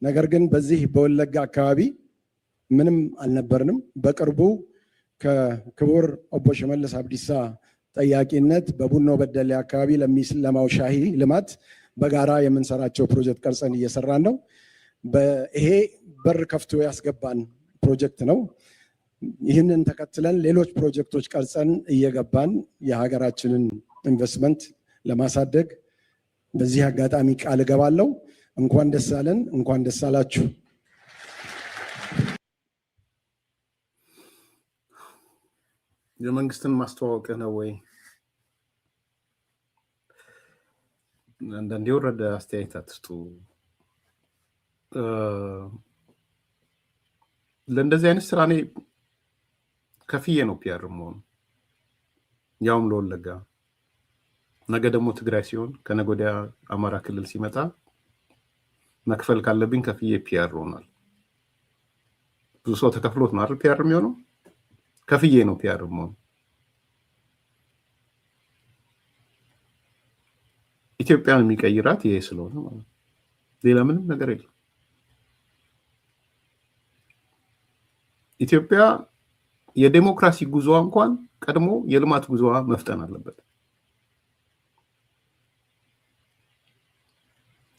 Speaker 3: ነገር ግን በዚህ በወለጋ አካባቢ ምንም አልነበርንም። በቅርቡ ከክቡር ኦቦ ሽመልስ አብዲሳ ጠያቂነት በቡኖ በደሌ አካባቢ ለሚለማው ሻሂ ልማት በጋራ የምንሰራቸው ፕሮጀክት ቀርጸን እየሰራን ነው። ይሄ በር ከፍቶ ያስገባን ፕሮጀክት ነው። ይህንን ተከትለን ሌሎች ፕሮጀክቶች ቀርጸን እየገባን የሀገራችንን ኢንቨስትመንት ለማሳደግ በዚህ አጋጣሚ ቃል እገባለሁ። እንኳን ደስ አለን፣ እንኳን ደስ አላችሁ።
Speaker 1: የመንግስትን ማስተዋወቅ ነው ወይ? አንዳንዴ የወረደ አስተያየት አትስጡ። ለእንደዚህ አይነት ስራ እኔ ከፍዬ ነው ፒአር መሆኑ፣ ያውም ለወለጋ። ነገ ደግሞ ትግራይ ሲሆን ከነገ ወዲያ አማራ ክልል ሲመጣ መክፈል ካለብኝ ከፍዬ ፒአር ሆናል። ብዙ ሰው ተከፍሎት ነው አይደል ፒአር የሚሆነው? ከፍዬ ነው ፒአር መሆኑ። ኢትዮጵያን የሚቀይራት ይሄ ስለሆነ ማለት ሌላ ምንም ነገር የለም። ኢትዮጵያ የዴሞክራሲ ጉዞዋ እንኳን ቀድሞ የልማት ጉዞዋ መፍጠን አለበት።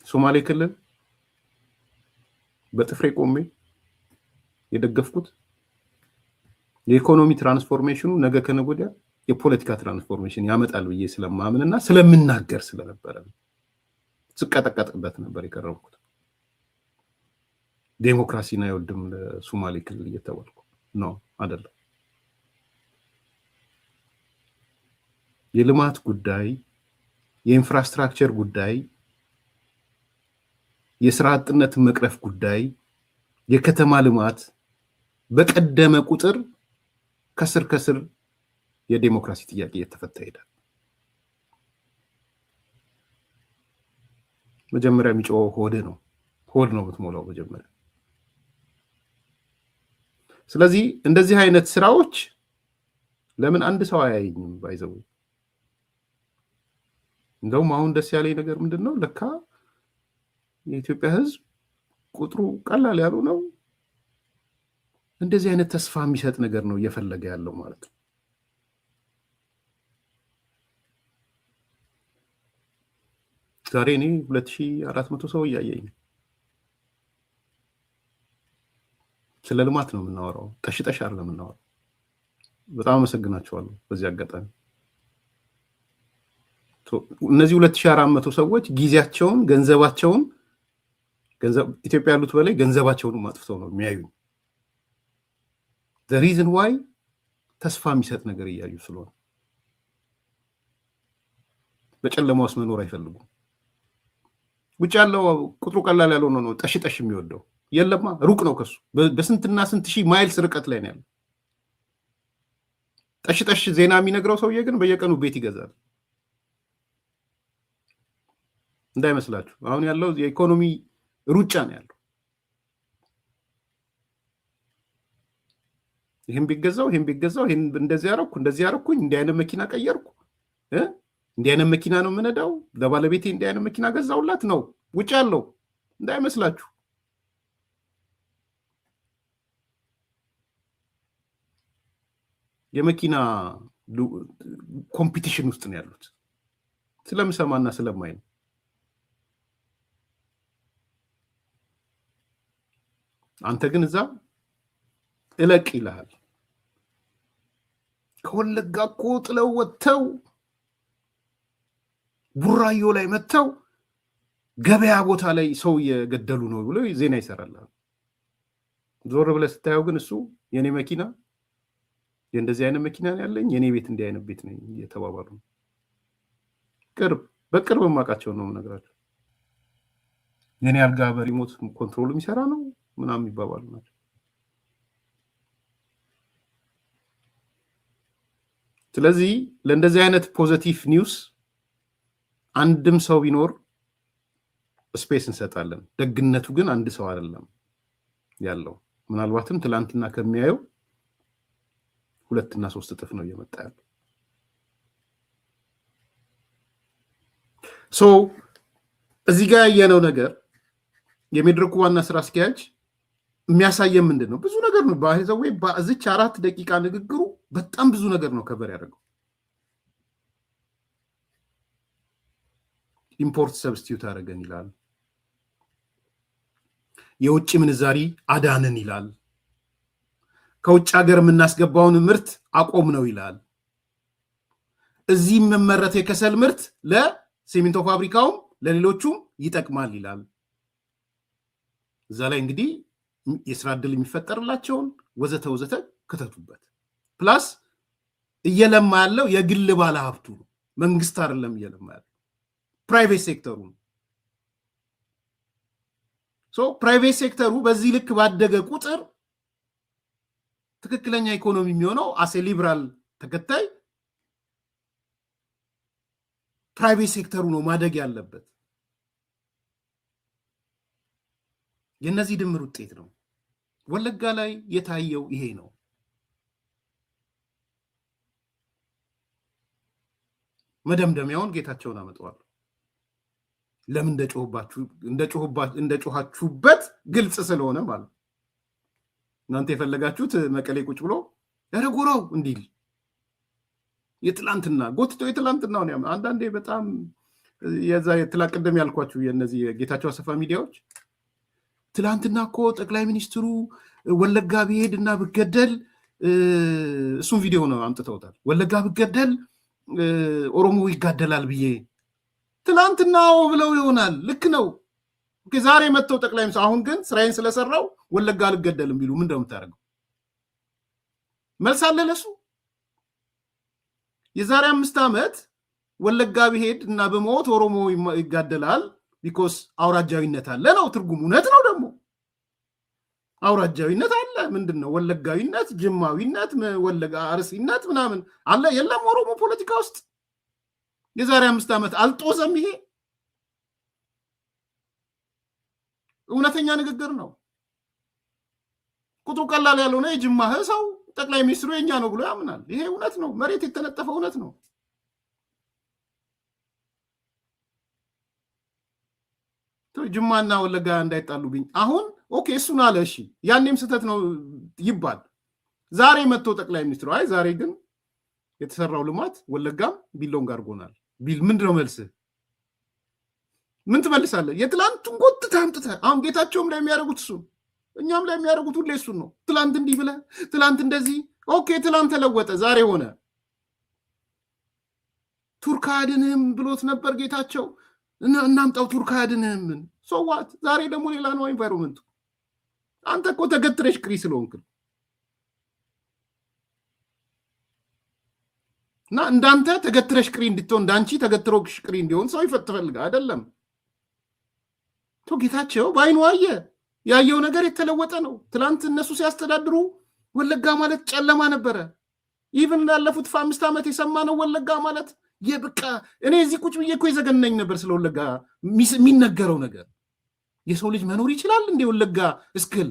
Speaker 1: ሶማሌ ክልል በጥፍሬ ቆሜ የደገፍኩት የኢኮኖሚ ትራንስፎርሜሽኑ ነገ ከነገ ወዲያ የፖለቲካ ትራንስፎርሜሽን ያመጣል ብዬ ስለማምንና ስለምናገር ስለነበረ ስቀጠቀጥበት ነበር የቀረብኩት። ዴሞክራሲን አይወድም ለሶማሌ ክልል እየተባልኩ ነው አይደለም። የልማት ጉዳይ፣ የኢንፍራስትራክቸር ጉዳይ የስራ አጥነት መቅረፍ ጉዳይ የከተማ ልማት በቀደመ ቁጥር ከስር የዲሞክራሲ ጥያቄ እየተፈታ ይሄዳል። መጀመሪያ የሚጮኸው ሆድ ነው የምትሞላው መጀመሪያ። ስለዚህ እንደዚህ አይነት ስራዎች ለምን አንድ ሰው አያየኝም ባይዘው? እንደውም አሁን ደስ ያለኝ ነገር ምንድነው ለካ የኢትዮጵያ ህዝብ ቁጥሩ ቀላል ያሉ ነው። እንደዚህ አይነት ተስፋ የሚሰጥ ነገር ነው እየፈለገ ያለው ማለት ነው። ዛሬ እኔ 2400 ሰው እያየኝ ስለ ልማት ነው የምናወራው፣ ጠሽጠሽ አይደለም የምናወራው። በጣም አመሰግናቸዋለሁ በዚህ አጋጣሚ። እነዚህ 2400 ሰዎች ጊዜያቸውን፣ ገንዘባቸውን ኢትዮጵያ ያሉት በላይ ገንዘባቸውን ማጥፍተው ነው የሚያዩ። the reason why ተስፋ የሚሰጥ ነገር እያዩ ስለሆነ በጨለማ ውስጥ መኖር አይፈልጉም። ውጭ ያለው ቁጥሩ ቀላል ያለው ነው ጠሽጠሽ የሚወደው የለማ ሩቅ ነው ከሱ በስንትና ስንት ሺህ ማይልስ ርቀት ላይ ነው ያለው። ጠሽጠሽ ዜና የሚነግረው ሰውዬ ግን በየቀኑ ቤት ይገዛል። እንዳይመስላችሁ አሁን ያለው የኢኮኖሚ ሩጫ ነው ያለው። ይሄን ቢገዛው ይሄን እንደዚህ ያረኩኝ እንዲህ አይነት መኪና ቀየርኩ እንዲህ አይነት መኪና ነው የምነዳው ለባለቤቴ እንዲህ አይነት መኪና ገዛውላት ነው ውጭ ያለው። እንዳይመስላችሁ የመኪና ኮምፒቲሽን ውስጥ ነው ያሉት ስለምሰማና ስለማይ ነው። አንተ ግን እዛ እለቅ ይልሃል። ከወለጋ እኮ ጥለው ወጥተው ቡራዮ ላይ መጥተው ገበያ ቦታ ላይ ሰው እየገደሉ ነው ብሎ ዜና ይሰራል። ዞር ብለህ ስታየው ግን እሱ የኔ መኪና የእንደዚህ አይነት መኪና ያለኝ የኔ ቤት እንዲህ አይነት ቤት ነኝ እየተባባሉ ነው። በቅርብ ማቃቸው ነው የምነግራቸው። የኔ አልጋ በሪሞት ኮንትሮል የሚሰራ ነው ምናምን ይባባሉ ናቸው። ስለዚህ ለእንደዚህ አይነት ፖዚቲቭ ኒውስ አንድም ሰው ቢኖር ስፔስ እንሰጣለን። ደግነቱ ግን አንድ ሰው አይደለም ያለው። ምናልባትም ትላንትና ከሚያየው 2 እና 3 እጥፍ ነው እየመጣ ያለው። እዚህ ጋር ያየነው ነገር የመድረኩ ዋና ስራ አስኪያጅ የሚያሳየን ምንድን ነው? ብዙ ነገር ነው ባይዘው በዚች 4 ደቂቃ ንግግሩ በጣም ብዙ ነገር ነው ከበር ያደረገው። ኢምፖርት ሰብስቲዩት አደረገን ይላል። የውጭ ምንዛሪ አዳንን ይላል። ከውጭ ሀገር የምናስገባውን ምርት አቆም ነው ይላል። እዚህ መመረት የከሰል ምርት ለሲሚንቶ ፋብሪካውም ለሌሎቹም ይጠቅማል ይላል። እዛ ላይ እንግዲህ የስራ ዕድል የሚፈጠርላቸውን ወዘተ ከተቱበት። ፕላስ እየለማ ያለው የግል ባለ ሀብቱ ነው፣ መንግስት አይደለም እየለማ ያለው ፕራይቬት ሴክተሩ ነው። ፕራይቬት ሴክተሩ በዚህ ልክ ባደገ ቁጥር ትክክለኛ ኢኮኖሚ የሚሆነው አሴ ሊበራል ተከታይ ፕራይቬት ሴክተሩ ነው ማደግ ያለበት። የነዚህ ድምር ውጤት ነው። ወለጋ ላይ የታየው ይሄ ነው። መደምደሚያውን ጌታቸውን አመጣዋል። ለምን እንደጮሃችሁበት ግልጽ ስለሆነ ማለት እናንተ የፈለጋችሁት መቀሌ ቁጭ ብሎ ያረጎራው እንዲል የትላንትና ጎትቶ የትላንትናው ነው። አንዳንዴ በጣም የዛ ቅድም ያልኳችሁ የነዚህ ጌታቸው አሰፋ ሚዲያዎች ትላንትና እኮ ጠቅላይ ሚኒስትሩ ወለጋ ቢሄድ እና ብገደል እሱን ቪዲዮ ነው አምጥተውታል። ወለጋ ብገደል ኦሮሞ ይጋደላል ብዬ ትላንትና ብለው ይሆናል። ልክ ነው። ዛሬ መጥተው ጠቅላይ ሚኒስትሩ አሁን ግን ስራዬን ስለሰራው ወለጋ አልገደልም ቢሉ ምን እንደምታደርገው መልስ አለ ለሱ። የዛሬ 5 ዓመት ወለጋ ቢሄድ እና በሞት ኦሮሞ ይጋደላል ቢኮዝ አውራጃዊነት አለ ነው ትርጉሙ። እውነት ነው ደግሞ አውራጃዊነት አለ። ምንድነው ወለጋዊነት፣ ጅማዊነት፣ ወለጋ አርሲነት ምናምን አለ የለም ኦሮሞ ፖለቲካ ውስጥ የዛሬ 5 ዓመት አልጦዘም። ይሄ እውነተኛ ንግግር ነው። ቁጥሩ ቀላል ያልሆነ የጅማ ሰው ጠቅላይ ሚኒስትሩ የኛ ነው ብሎ ያምናል። ይሄ እውነት ነው። መሬት የተነጠፈ እውነት ነው። ጅማና ወለጋ እንዳይጣሉብኝ አሁን ኦኬ እሱን አለ። እሺ ያኔም ስህተት ነው ይባል። ዛሬ መጥቶ ጠቅላይ ሚኒስትሩ አይ ዛሬ ግን የተሰራው ልማት ወለጋም ቢሎንግ አድርጎናል ቢል ምንድነው መልስህ? ምን ትመልሳለህ? የትላንቱን ጎትተህ አምጥተህ አሁን ጌታቸውም ላይ የሚያደርጉት እሱን እኛም ላይ የሚያደርጉት ሁሌ እሱን ነው። ትላንት እንዲህ ብለህ ትላንት እንደዚህ ኦኬ ትላንት ተለወጠ ዛሬ ሆነ። ቱርክ አያድንህም ብሎት ነበር ጌታቸው እናምጣው ቱርክ አያድንህም ሶዋት ዛሬ ደግሞ ሌላ ነው ኤንቫይሮንመንቱ። አንተ እኮ ተገትረሽ ቅሪ ስለሆንክ እና እንዳንተ ተገትረሽ ቅሪ እንድትሆን እንዳንቺ ተገትሮሽ ቅሪ እንዲሆን ሰው ይፈልጋ አይደለም። ጌታቸው ባይኑ አየ። ያየው ነገር የተለወጠ ነው። ትላንት እነሱ ሲያስተዳድሩ ወለጋ ማለት ጨለማ ነበረ። ኢቭን ላለፉት 5 ዓመት የሰማነው ወለጋ ማለት የበቃ እኔ እዚህ ቁጭ ብዬ እኮ ይዘገነኝ ነበር ስለ ወለጋ የሚነገረው ነገር። የሰው ልጅ መኖር ይችላል እንደ ወለጋ እስክል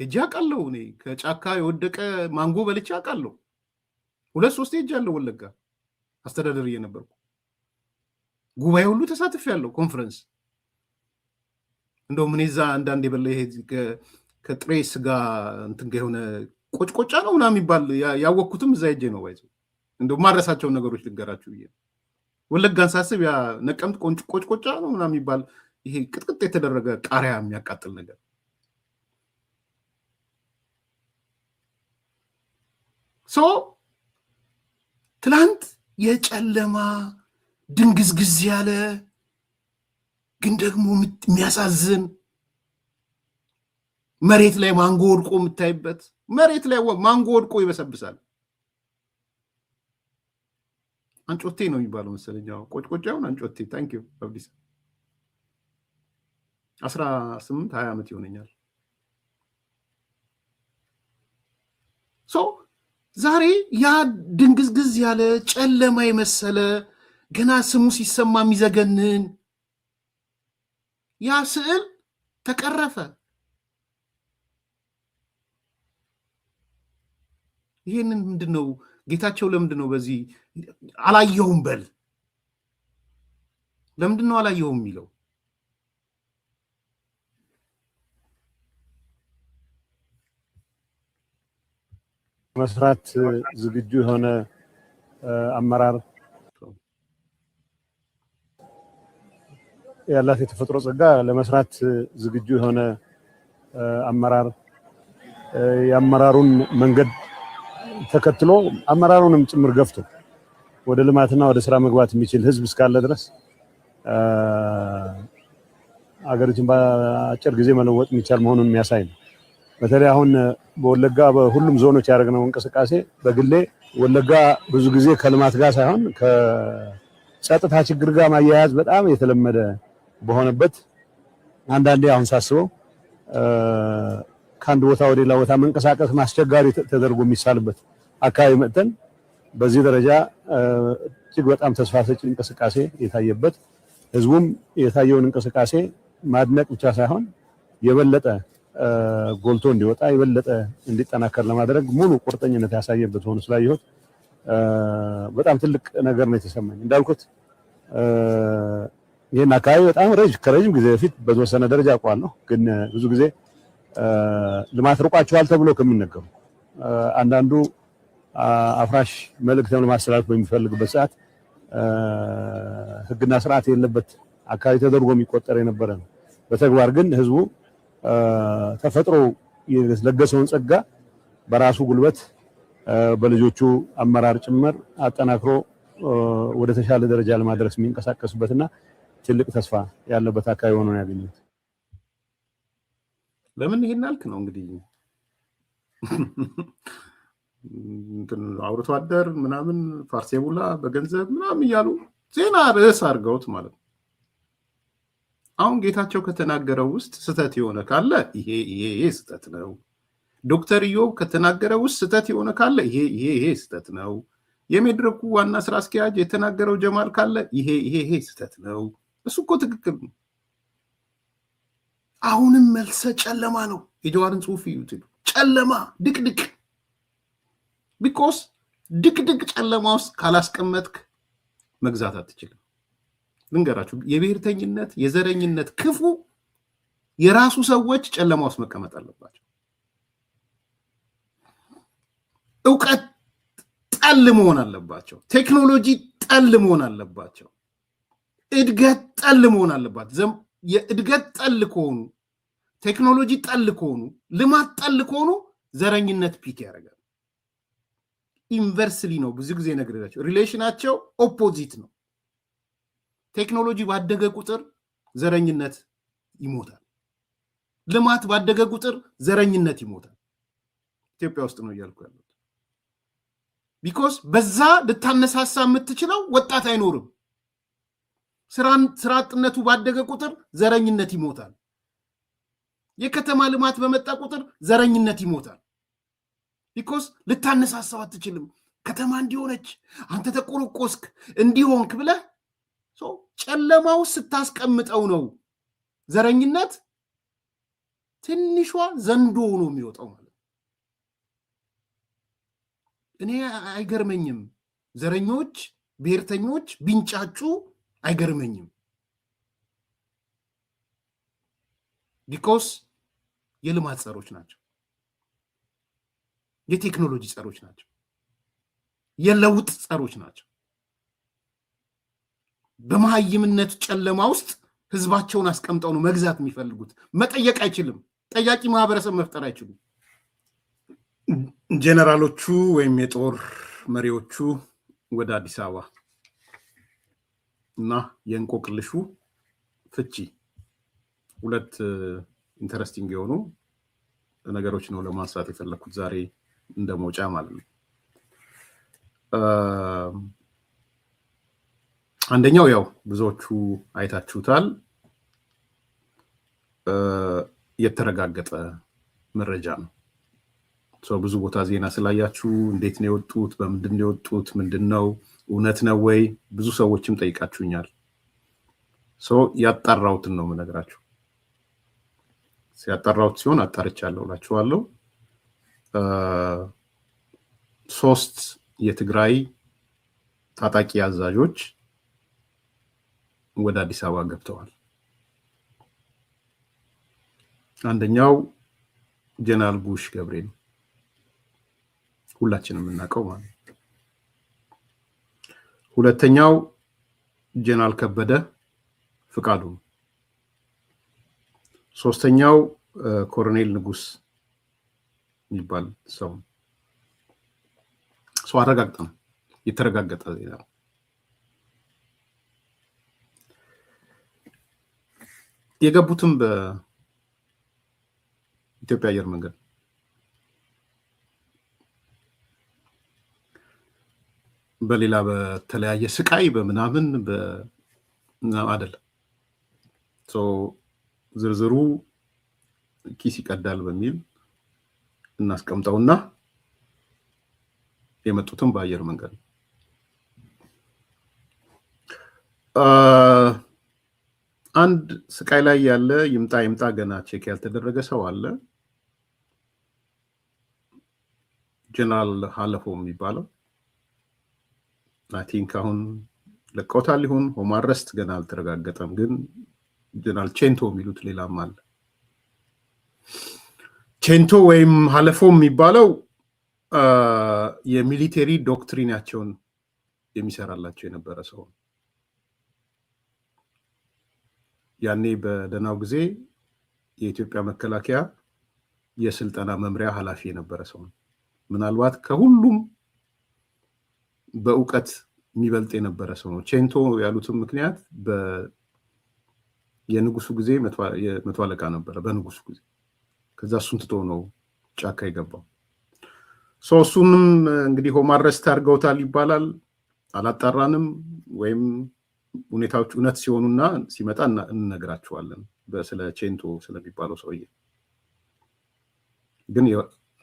Speaker 1: ሄጄ አውቃለሁ። እኔ ከጫካ የወደቀ ማንጎ በልቼ አውቃለሁ። 2-3 ሄጃለሁ ወለጋ አስተዳደር እየነበርኩ ጉባኤ ሁሉ ተሳትፌያለሁ። ኮንፈረንስ እንደውም እኔ እዛ አንዳንድ የበላ ይሄ ከጥሬ ስጋ እንትን የሆነ ቆጭቆጫ ነው ምናምን የሚባል ያወቅኩትም እዛ ሄጄ ነው። ባይዘው እንደው ማረሳቸውን ነገሮች ልገራችሁ ብዬ ወለጋን ሳስብ ያ ነቀምት ቆጭቆጫ ነው ምናምን የሚባል ይሄ ቅጥቅጥ የተደረገ ቃሪያ የሚያቃጥል ነገር ሶ ትላንት የጨለማ ድንግዝግዝ ያለ ግን ደግሞ የሚያሳዝን መሬት ላይ ማንጎ ወድቆ የምታይበት መሬት ላይ ማንጎ ወድቆ ይበሰብሳል። አንጮቴ ነው የሚባለው መሰለኝ። ቆጭቆጫውን አንጮቴ ታንክ ዩ አብዲስ 18-20 ዓመት ይሆነኛል። ሶ ዛሬ ያ ድንግዝግዝ ያለ ጨለማ የመሰለ ገና ስሙ ሲሰማ የሚዘገንን ያ ስዕል ተቀረፈ። ይሄንን ምንድነው ጌታቸው ለምንድነው በዚህ አላየሁም በል ለምንድነው አላየሁም የሚለው?
Speaker 4: መስራት ዝግጁ የሆነ አመራር ያላት የተፈጥሮ ጸጋ ለመስራት ዝግጁ የሆነ አመራር የአመራሩን መንገድ ተከትሎ አመራሩንም ጭምር ገፍቶ ወደ ልማትና ወደ ስራ መግባት የሚችል ህዝብ እስካለ ድረስ አገሪቱን በአጭር ጊዜ መለወጥ የሚቻል መሆኑን የሚያሳይ ነው። በተለይ አሁን በወለጋ በሁሉም ዞኖች ያደረግነው እንቅስቃሴ በግሌ ወለጋ ብዙ ጊዜ ከልማት ጋር ሳይሆን ከጸጥታ ችግር ጋር ማያያዝ በጣም የተለመደ በሆነበት አንዳንዴ አሁን ሳስበው ከአንድ ቦታ ወደ ሌላ ቦታ መንቀሳቀስ ማስቸጋሪ ተደርጎ የሚሳልበት አካባቢ መጥተን በዚህ ደረጃ እጅግ በጣም ተስፋ ሰጪ እንቅስቃሴ የታየበት ህዝቡም የታየውን እንቅስቃሴ ማድነቅ ብቻ ሳይሆን የበለጠ ጎልቶ እንዲወጣ የበለጠ እንዲጠናከር ለማድረግ ሙሉ ቁርጠኝነት ያሳየበት ሆኖ ስላየሁት በጣም ትልቅ ነገር ነው የተሰማኝ። እንዳልኩት ይሄን አካባቢ በጣም ከረጅም ጊዜ በፊት በተወሰነ ደረጃ አውቀዋለሁ። ግን ብዙ ጊዜ ልማት ርቋቸዋል ተብሎ ከሚነገሩ አንዳንዱ አፍራሽ መልእክት ለማስተላለፍ በሚፈልግበት ሰዓት ህግና ስርዓት የሌለበት አካባቢ ተደርጎ የሚቆጠር የነበረ ነው። በተግባር ግን ህዝቡ ተፈጥሮ የለገሰውን ጸጋ በራሱ ጉልበት በልጆቹ አመራር ጭምር አጠናክሮ ወደ ተሻለ ደረጃ ለማድረስ የሚንቀሳቀስበትና ትልቅ ተስፋ ያለበት አካባቢ ሆኖ ነው ያገኘሁት።
Speaker 1: ለምን ይሄን አልክ ነው እንግዲህ እንትን አውርቶ አደር ምናምን ፋርሴቡላ በገንዘብ ምናምን እያሉ ዜና ርዕስ አድርገውት ማለት ነው። አሁን ጌታቸው ከተናገረው ውስጥ ስህተት የሆነ ካለ ይሄ ስህተት ነው። ዶክተር ኢዮብ ከተናገረው ውስጥ ስህተት የሆነ ካለ ይሄ ስህተት ነው። የመድረኩ ዋና ስራ አስኪያጅ የተናገረው ጀማል ካለ ይሄ ስህተት ነው። እሱ እኮ ትክክል ነው። አሁንም መልሰ ጨለማ ነው። የጀዋርን ጽሁፍ ይዩት፣ ጨለማ ድቅድቅ። ቢኮስ ድቅድቅ ጨለማ ውስጥ ካላስቀመጥክ መግዛት አትችልም። ልንገራችሁ፣ የብሔርተኝነት የዘረኝነት ክፉ የራሱ ሰዎች ጨለማ ውስጥ መቀመጥ አለባቸው። እውቀት ጠል መሆን አለባቸው። ቴክኖሎጂ ጠል መሆን አለባቸው። እድገት ጠል መሆን አለባቸው። የእድገት ጠል ከሆኑ፣ ቴክኖሎጂ ጠል ከሆኑ፣ ልማት ጠል ከሆኑ ዘረኝነት ፒክ ያደርጋል። ኢንቨርስሊ ነው። ብዙ ጊዜ ነግሬያቸው ሪሌሽናቸው ኦፖዚት ነው። ቴክኖሎጂ ባደገ ቁጥር ዘረኝነት ይሞታል። ልማት ባደገ ቁጥር ዘረኝነት ይሞታል። ኢትዮጵያ ውስጥ ነው እያልኩ ያለሁት። ቢኮዝ በዛ ልታነሳሳ የምትችለው ወጣት አይኖርም። ስራ አጥነቱ ባደገ ቁጥር ዘረኝነት ይሞታል። የከተማ ልማት በመጣ ቁጥር ዘረኝነት ይሞታል። ቢኮዝ ልታነሳሳው አትችልም። ከተማ እንዲሆነች አንተ ተቆረቆስክ እንዲሆንክ ብለህ ጨለማው ስታስቀምጠው ነው ዘረኝነት ትንሿ ዘንዶ ነው የሚወጣው ማለት ነው። እኔ አይገርመኝም። ዘረኞች ብሔርተኞች ቢንጫጩ አይገርመኝም። ቢኮስ የልማት ጸሮች ናቸው። የቴክኖሎጂ ጸሮች ናቸው። የለውጥ ጸሮች ናቸው። በመሀይምነት ጨለማ ውስጥ ህዝባቸውን አስቀምጠው ነው መግዛት የሚፈልጉት። መጠየቅ አይችልም። ጠያቂ ማህበረሰብ መፍጠር አይችሉም። ጀነራሎቹ ወይም የጦር መሪዎቹ ወደ አዲስ አበባ እና የእንቆቅልሹ ፍቺ ሁለት ኢንተረስቲንግ የሆኑ ነገሮች ነው ለማንሳት የፈለኩት ዛሬ እንደ መውጫ ማለት ነው። አንደኛው ያው ብዙዎቹ አይታችሁታል፣ የተረጋገጠ መረጃ ነው። ብዙ ቦታ ዜና ስላያችሁ እንዴት ነው የወጡት፣ በምንድን ነው የወጡት፣ ምንድነው እውነት ነው ወይ? ብዙ ሰዎችም ጠይቃችሁኛል። ያጣራሁትን ነው የምነግራችሁ። ሲያጣራሁት ሲሆን አጣርቻለሁ እላችኋለሁ። 3 የትግራይ ታጣቂ አዛዦች ወደ አዲስ አበባ ገብተዋል። አንደኛው ጀነራል ጉሽ ገብሬ ነው፣ ሁላችንም የምናውቀው ማለት ነው። ሁለተኛው ጀነራል ከበደ ፍቃዱ ነው። ሶስተኛው ኮሎኔል ንጉስ የሚባል ሰው አረጋግጠን የተረጋገጠ ዜና ነው። የገቡትም በኢትዮጵያ አየር መንገድ በሌላ በተለያየ ስቃይ በምናምን አይደለም። ዝርዝሩ ኪስ ይቀዳል በሚል እናስቀምጠውና የመጡትም በአየር መንገድ ነው። አንድ ስቃይ ላይ ያለ ይምጣ ገና ቼክ ያልተደረገ ሰው አለ። ጀነራል ሀለፎ የሚባለው አይ ቲንክ አሁን ለቆታል ይሁን ሆም አረስት ገና አልተረጋገጠም። ግን ጀነራል ቼንቶ የሚሉት ሌላም አለ። ቼንቶ ወይም ሀለፎ የሚባለው የሚሊቴሪ ዶክትሪናቸውን የሚሰራላቸው የነበረ ሰው ነው። ያኔ በደህናው ጊዜ የኢትዮጵያ መከላከያ የስልጠና መምሪያ ኃላፊ የነበረ ሰው ነው። ምናልባት ከሁሉም በእውቀት የሚበልጥ የነበረ ሰው ነው። ቼንቶ ያሉትም ምክንያት የንጉሱ ጊዜ መቶ አለቃ ነበረ በንጉሱ ጊዜ። ከዛ እሱን ትቶ ነው ጫካ የገባው። እሱንም እንግዲህ ሆም አረስት አድርገውታል ይባላል። አላጣራንም ወይም ሁኔታዎች እውነት ሲሆኑና ሲመጣ እንነግራችኋለን ስለ ቼንቶ ስለሚባለው ሰውዬ። ግን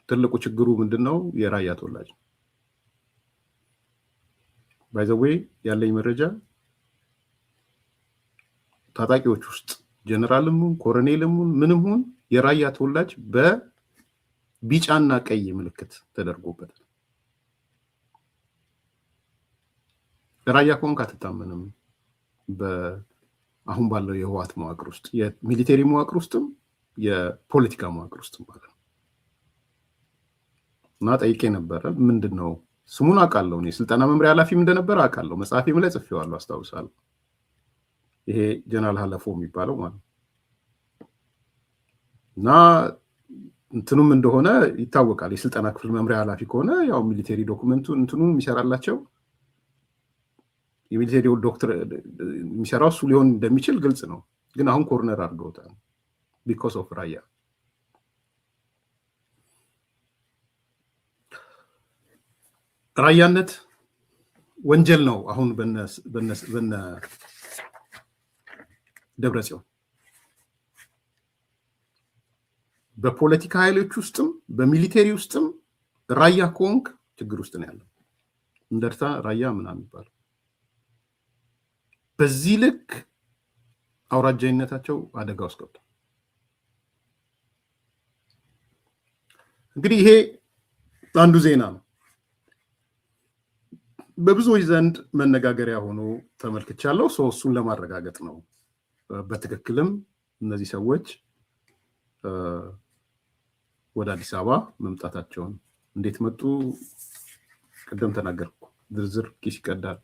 Speaker 1: ትልቁ ችግሩ ምንድነው? የራያ ተወላጅ ባይ ዘ ዌይ ያለኝ መረጃ ታጣቂዎች ውስጥ ጀነራልም ኮሎኔልም ምንም ሁን የራያ ተወላጅ በቢጫና ቀይ ምልክት ተደርጎበታል። ራያ ከሆንክ አትታመንም። አሁን ባለው የህወሓት መዋቅር ውስጥ የሚሊቴሪ መዋቅር ውስጥም የፖለቲካ መዋቅር ውስጥም ማለት ነው። እና ጠይቄ ነበረ ምንድነው ስሙን አውቃለሁ እኔ ስልጠና መምሪያ ኃላፊም እንደነበረ አውቃለሁ። መጽሐፌም ላይ ጽፌዋለሁ አስታውሳለሁ። ይሄ ጀነራል ሀለፎ የሚባለው ማለት እና እንትኑም እንደሆነ ይታወቃል። የስልጠና ክፍል መምሪያ ኃላፊ ከሆነ ያው ሚሊቴሪ ዶክመንቱ እንትኑን የሚሰራላቸው የሚሊቴሪ ዶክተር የሚሰራው እሱ ሊሆን እንደሚችል ግልጽ ነው። ግን አሁን ኮርነር አድርገውታል ቢኮዝ ኦፍ ራያ። ራያነት ወንጀል ነው አሁን በነ ደብረጽዮን በፖለቲካ ኃይሎች ውስጥም በሚሊቴሪ ውስጥም ራያ ከሆንክ ችግር ውስጥ ነው ያለው። እንደርታ ራያ ምናምን ይባላል። በዚህ ልክ አውራጃይነታቸው አደጋ ውስጥ ገብቷል። እንግዲህ ይሄ አንዱ ዜና ነው። በብዙዎች ዘንድ መነጋገሪያ ሆኖ ተመልክቻለሁ። እሱን ለማረጋገጥ ነው። በትክክልም እነዚህ ሰዎች ወደ አዲስ አበባ መምጣታቸውን እንዴት መጡ? ቅድም ተናገርኩ። ዝርዝር ኪስ ይቀዳል።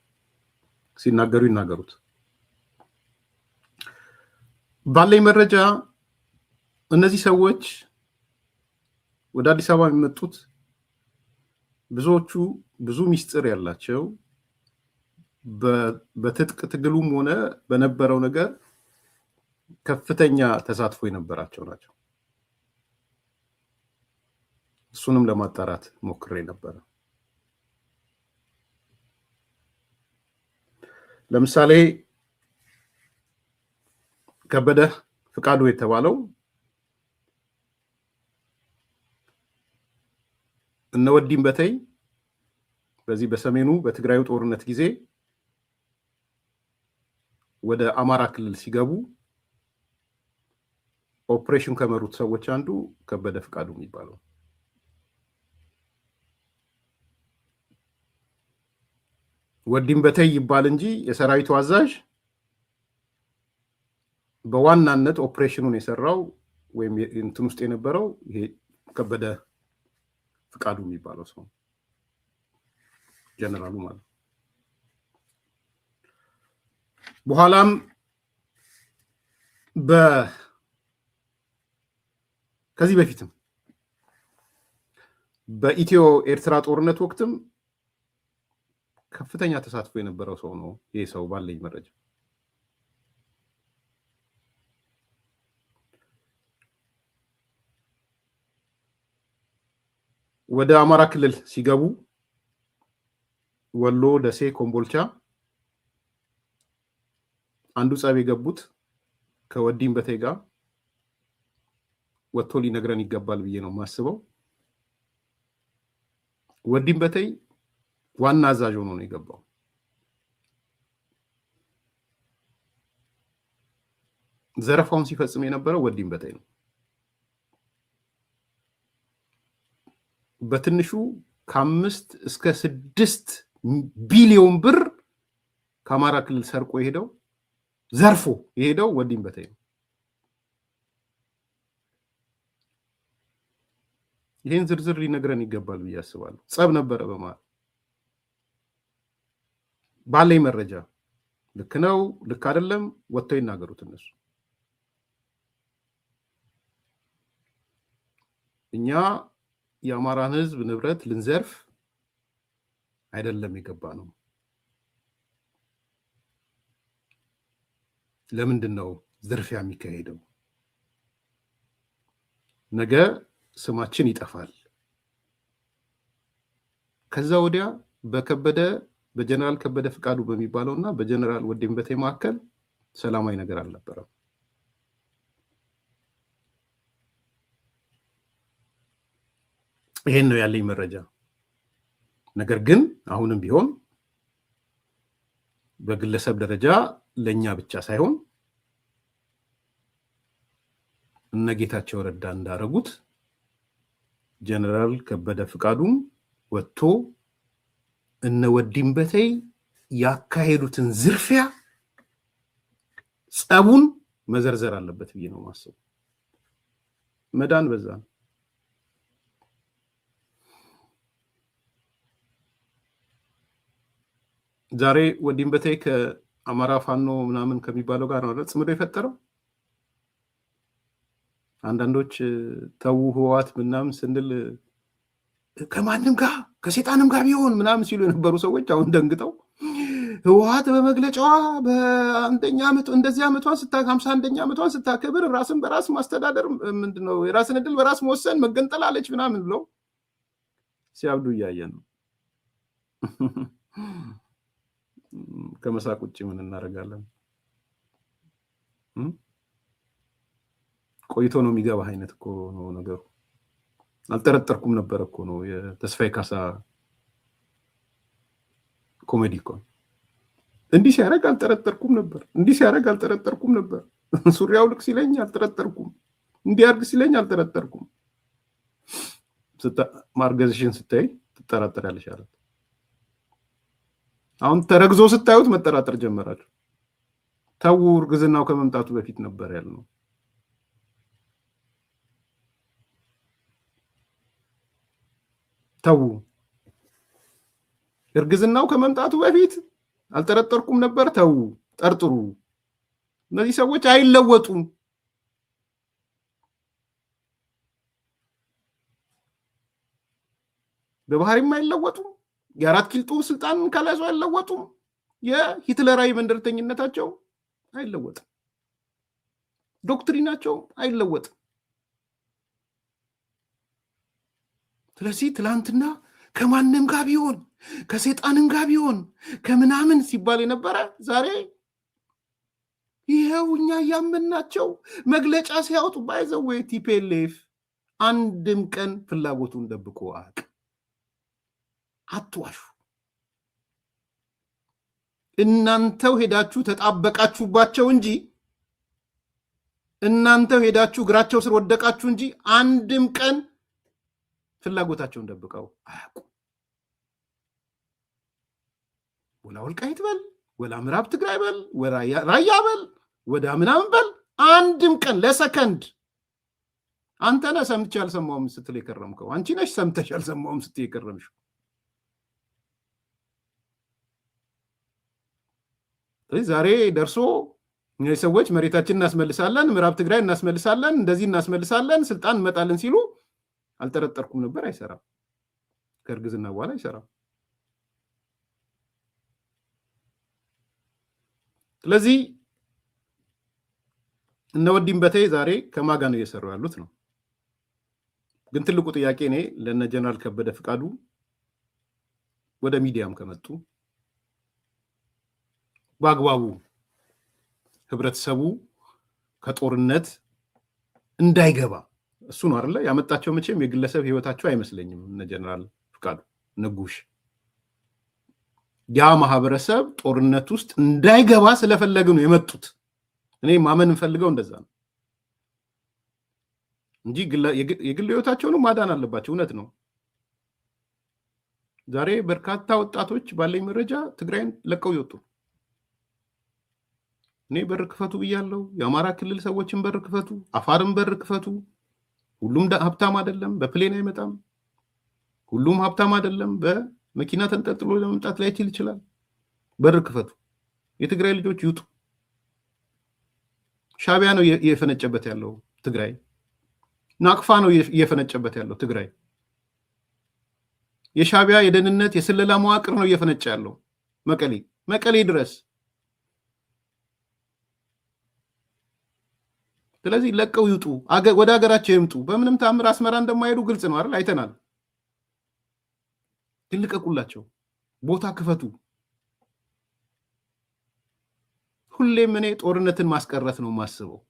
Speaker 1: ሲናገሩ ይናገሩት። ባለኝ መረጃ እነዚህ ሰዎች ወደ አዲስ አበባ የሚመጡት ብዙዎቹ ብዙ ሚስጥር ያላቸው በትጥቅ ትግሉም ሆነ በነበረው ነገር ከፍተኛ ተሳትፎ የነበራቸው ናቸው። እሱንም ለማጣራት ሞክሬ ነበረ። ለምሳሌ ከበደ ፍቃዱ የተባለው እነ ወዲም በተይ በዚህ በሰሜኑ በትግራዩ ጦርነት ጊዜ ወደ አማራ ክልል ሲገቡ ኦፕሬሽን ከመሩት ሰዎች አንዱ ከበደ ፍቃዱ የሚባለው ወዲም በተይ ይባል እንጂ የሰራዊቱ አዛዥ በዋናነት ኦፕሬሽኑን የሰራው ወይም እንትን ውስጥ የነበረው ይሄ ከበደ ፍቃዱ የሚባለው ሰው ጀነራሉ ማለት። በኋላም ከዚህ በፊትም በኢትዮ ኤርትራ ጦርነት ወቅትም ከፍተኛ ተሳትፎ የነበረው ሰው ነው። ይሄ ሰው ባለኝ መረጃ ወደ አማራ ክልል ሲገቡ ወሎ፣ ደሴ፣ ኮምቦልቻ አንዱ ጸብ የገቡት ከወዲም በተይ ጋር ወጥቶ ሊነግረን ይገባል ብዬ ነው የማስበው። ወዲም በተይ ዋና አዛዥ ሆኖ ነው የገባው። ዘረፋውን ሲፈጽም የነበረው ወዲም በተይ ነው። በትንሹ ከ5 እስከ 6 ቢሊዮን ብር ከአማራ ክልል ሰርቆ የሄደው ዘርፎ የሄደው ወዲም በተይ ነው። ይሄን ዝርዝር ሊነግረን ይገባል ብዬ አስባለሁ። ጸብ ነበረ በመሃል ባለኝ መረጃ። ልክ ነው ልክ አይደለም ወጥተው ይናገሩት እነሱ። እኛ የአማራን ሕዝብ ንብረት ልንዘርፍ አይደለም የገባ ነው። ለምንድን ነው ዝርፊያ የሚካሄደው? ነገ ስማችን ይጠፋል። ከዛ ወዲያ በከበደ በጀነራል ከበደ ፍቃዱ በሚባለውና በጀነራል ወዲም በቴ መካከል ሰላማዊ ነገር አልነበረም። ይሄን ነው ያለኝ መረጃ። ነገር ግን አሁንም ቢሆን በግለሰብ ደረጃ ለኛ ብቻ ሳይሆን እነ ጌታቸው ረዳ እንዳረጉት ጀነራል ከበደ ፍቃዱም ወጥቶ እነ ወዲም በቴ ያካሄዱትን ዝርፊያ ጸቡን መዘርዘር አለበት ብዬ ነው ማሰብ። መዳን በዛ ነው። ዛሬ ወዲም በቴ ከአማራ ፋኖ ምናምን ከሚባለው ጋር ነው ጽምዶ የፈጠረው። አንዳንዶች ተው ህወሓት ምናምን ስንል ከማንም ጋር ከሰይጣንም ጋር ቢሆን ምናምን ሲሉ የነበሩ ሰዎች አሁን ደንግጠው ህወሓት በመግለጫዋ በአንደኛ ዓመት እንደዚህ ዓመቷን 51ኛ ዓመቷን ስታከብር ራስን በራስ ማስተዳደር ምንድነው የራስን እድል በራስ መወሰን መገንጠል አለች ምናምን ብለው ሲያብዱ እያየን ነው። ከመሳቅ ውጭ ምን እናደርጋለን? ቆይቶ ነው የሚገባ አይነት እኮ ነው ነገሩ። አልጠረጠርኩም ነበር እኮ ነው የተስፋዬ ካሳ ኮሜዲ እኮ እንዲህ ሲያደርግ አልጠረጠርኩም ነበር፣ እንዲህ ሲያደርግ አልጠረጠርኩም ነበር፣ ሱሪያው ልክ ሲለኝ አልጠረጠርኩም፣ እንዲያርግ ሲለኝ አልጠረጠርኩም። ማርገዝሽን ስታይ ትጠራጠራለሽ አለ። አሁን ተረግዞ ስታዩት መጠራጠር ጀመራችሁ። ተው እርግዝናው ከመምጣቱ በፊት ነበር ያልነው። ተው እርግዝናው ከመምጣቱ በፊት አልጠረጠርኩም ነበር። ተው ጠርጥሩ። እነዚህ ሰዎች አይለወጡም። በባህሪም አይለወጡም። የአራት ኪሎ ስልጣን ካላዙ አይለወጡም። የሂትለራዊ መንደርተኝነታቸው አይለወጥም። ዶክትሪናቸው አይለወጥም። ስለዚህ ትላንትና ከማንም ጋር ቢሆን ከሰይጣንም ጋር ቢሆን ከምናምን ሲባል የነበረ ዛሬ ይሄው እኛ ያመናቸው መግለጫ ሲያወጡ ባይዘው ቲፒኤልኤፍ አንድም ቀን ፍላጎቱን ደብቆ አያውቅም። አትዋሹ። እናንተው ሄዳችሁ ተጣበቃችሁባቸው እንጂ እናንተው ሄዳችሁ እግራቸው ስር ወደቃችሁ እንጂ አንድም ቀን ፍላጎታቸውን ደብቀው አያውቁም። ወላ ወልቃይት በል ወላ ምዕራብ ትግራይ በል ወላ ራያ በል ወዳ ምናምን በል አንድም ቀን ለሰከንድ አንተ ነህ ሰምቼ አልሰማሁም ስትል የከረምከው፣ አንቺ ነሽ ሰምተሽ አልሰማሁም ስትል የከረምሽው። ዛሬ ደርሶ እነዚህ ሰዎች መሬታችን እናስመልሳለን፣ ምዕራብ ትግራይ እናስመልሳለን፣ እንደዚህ እናስመልሳለን፣ ስልጣን እንመጣለን ሲሉ አልጠረጠርኩም ነበር። አይሰራም። ከእርግዝና በኋላ አይሰራም። ስለዚህ እነ ወዲም በቴ ዛሬ ከማጋ ነው እየሰሩ ያሉት ነው። ግን ትልቁ ጥያቄ እኔ ለነ ጀነራል ከበደ ፍቃዱ ወደ ሚዲያም ከመጡ በአግባቡ ህብረተሰቡ ከጦርነት እንዳይገባ እሱ ነው አይደለ ያመጣቸው። መቼም የግለሰብ ህይወታቸው አይመስለኝም። እነ ጀነራል ፍቃዱ ንጉሽ ያ ማህበረሰብ ጦርነት ውስጥ እንዳይገባ ስለፈለጉ ነው የመጡት። እኔ ማመን እንፈልገው እንደዛ ነው እንጂ የግል ህይወታቸውን ማዳን አለባቸው። እውነት ነው። ዛሬ በርካታ ወጣቶች ባለኝ መረጃ ትግራይን ለቀው ይወጡ። እኔ በር ክፈቱ ብያለሁ። የአማራ ክልል ሰዎችን በር ክፈቱ፣ አፋርን በር ክፈቱ። ሁሉም ሀብታም አይደለም፣ በፕሌን አይመጣም። ሁሉም ሀብታም አይደለም፣ በመኪና ተንጠልጥሎ ለመምጣት ላይችል ይችላል። በር ክፈቱ። የትግራይ ልጆች ይውጡ። ሻቢያ ነው እየፈነጨበት ያለው ትግራይ። ናቅፋ ነው እየፈነጨበት ያለው ትግራይ። የሻቢያ የደህንነት የስለላ መዋቅር ነው እየፈነጨ ያለው መቀሌ ድረስ። ስለዚህ ለቀው ይውጡ፣ ወደ ሀገራቸው ይምጡ። በምንም ታምር አስመራ እንደማይሄዱ ግልጽ ነው አይደል? አይተናል። ልቀቁላቸው፣ ቦታ ክፈቱ። ሁሌም እኔ ጦርነትን ማስቀረት ነው ማስበው።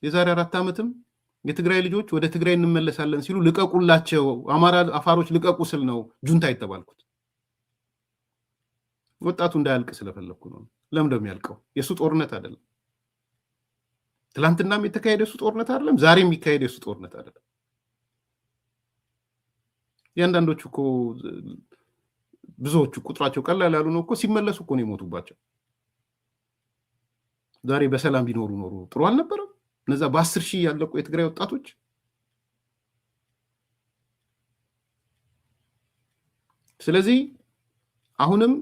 Speaker 1: የዛሬ 4 ዓመትም የትግራይ ልጆች ወደ ትግራይ እንመለሳለን ሲሉ ልቀቁላቸው፣ አማራ አፋሮች ልቀቁ ስል ነው ጁንታ የተባልኩት። ወጣቱ እንዳያልቅ ስለፈለኩ ነው። ለምን እንደሚያልቀው የሱ ጦርነት አይደለም። ትላንትናም የተካሄደ የሱ ጦርነት አይደለም። ዛሬ የሚካሄድ የሱ ጦርነት አይደለም። ያንዳንዶቹ እኮ ብዙዎቹ ቁጥራቸው ቀላል ያሉ ነው እኮ ሲመለሱ እኮ ነው የሞቱባቸው። ዛሬ በሰላም ቢኖሩ ኖሩ ጥሩ አልነበረም? እነዛ በ10 ሺህ ያለቁ የትግራይ ወጣቶች ስለዚህ አሁንም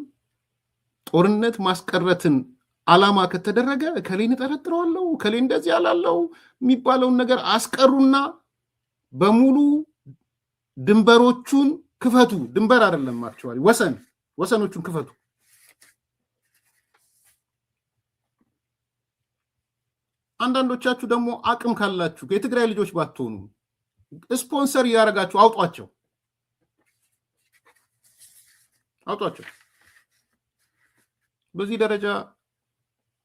Speaker 1: ጦርነት ማስቀረትን ዓላማ ከተደረገ ከሌን ተጠረጥረዋለሁ ከሌ እንደዚህ ያላለው የሚባለውን ነገር አስቀሩና በሙሉ ድንበሮቹን ክፈቱ። ድንበር አይደለም አክቹዋሊ ወሰኖቹን ክፈቱ። አንዳንዶቻችሁ ደግሞ አቅም ካላችሁ የትግራይ ልጆች ባትሆኑ ስፖንሰር ያደርጋችሁ አውጧቸው። በዚህ ደረጃ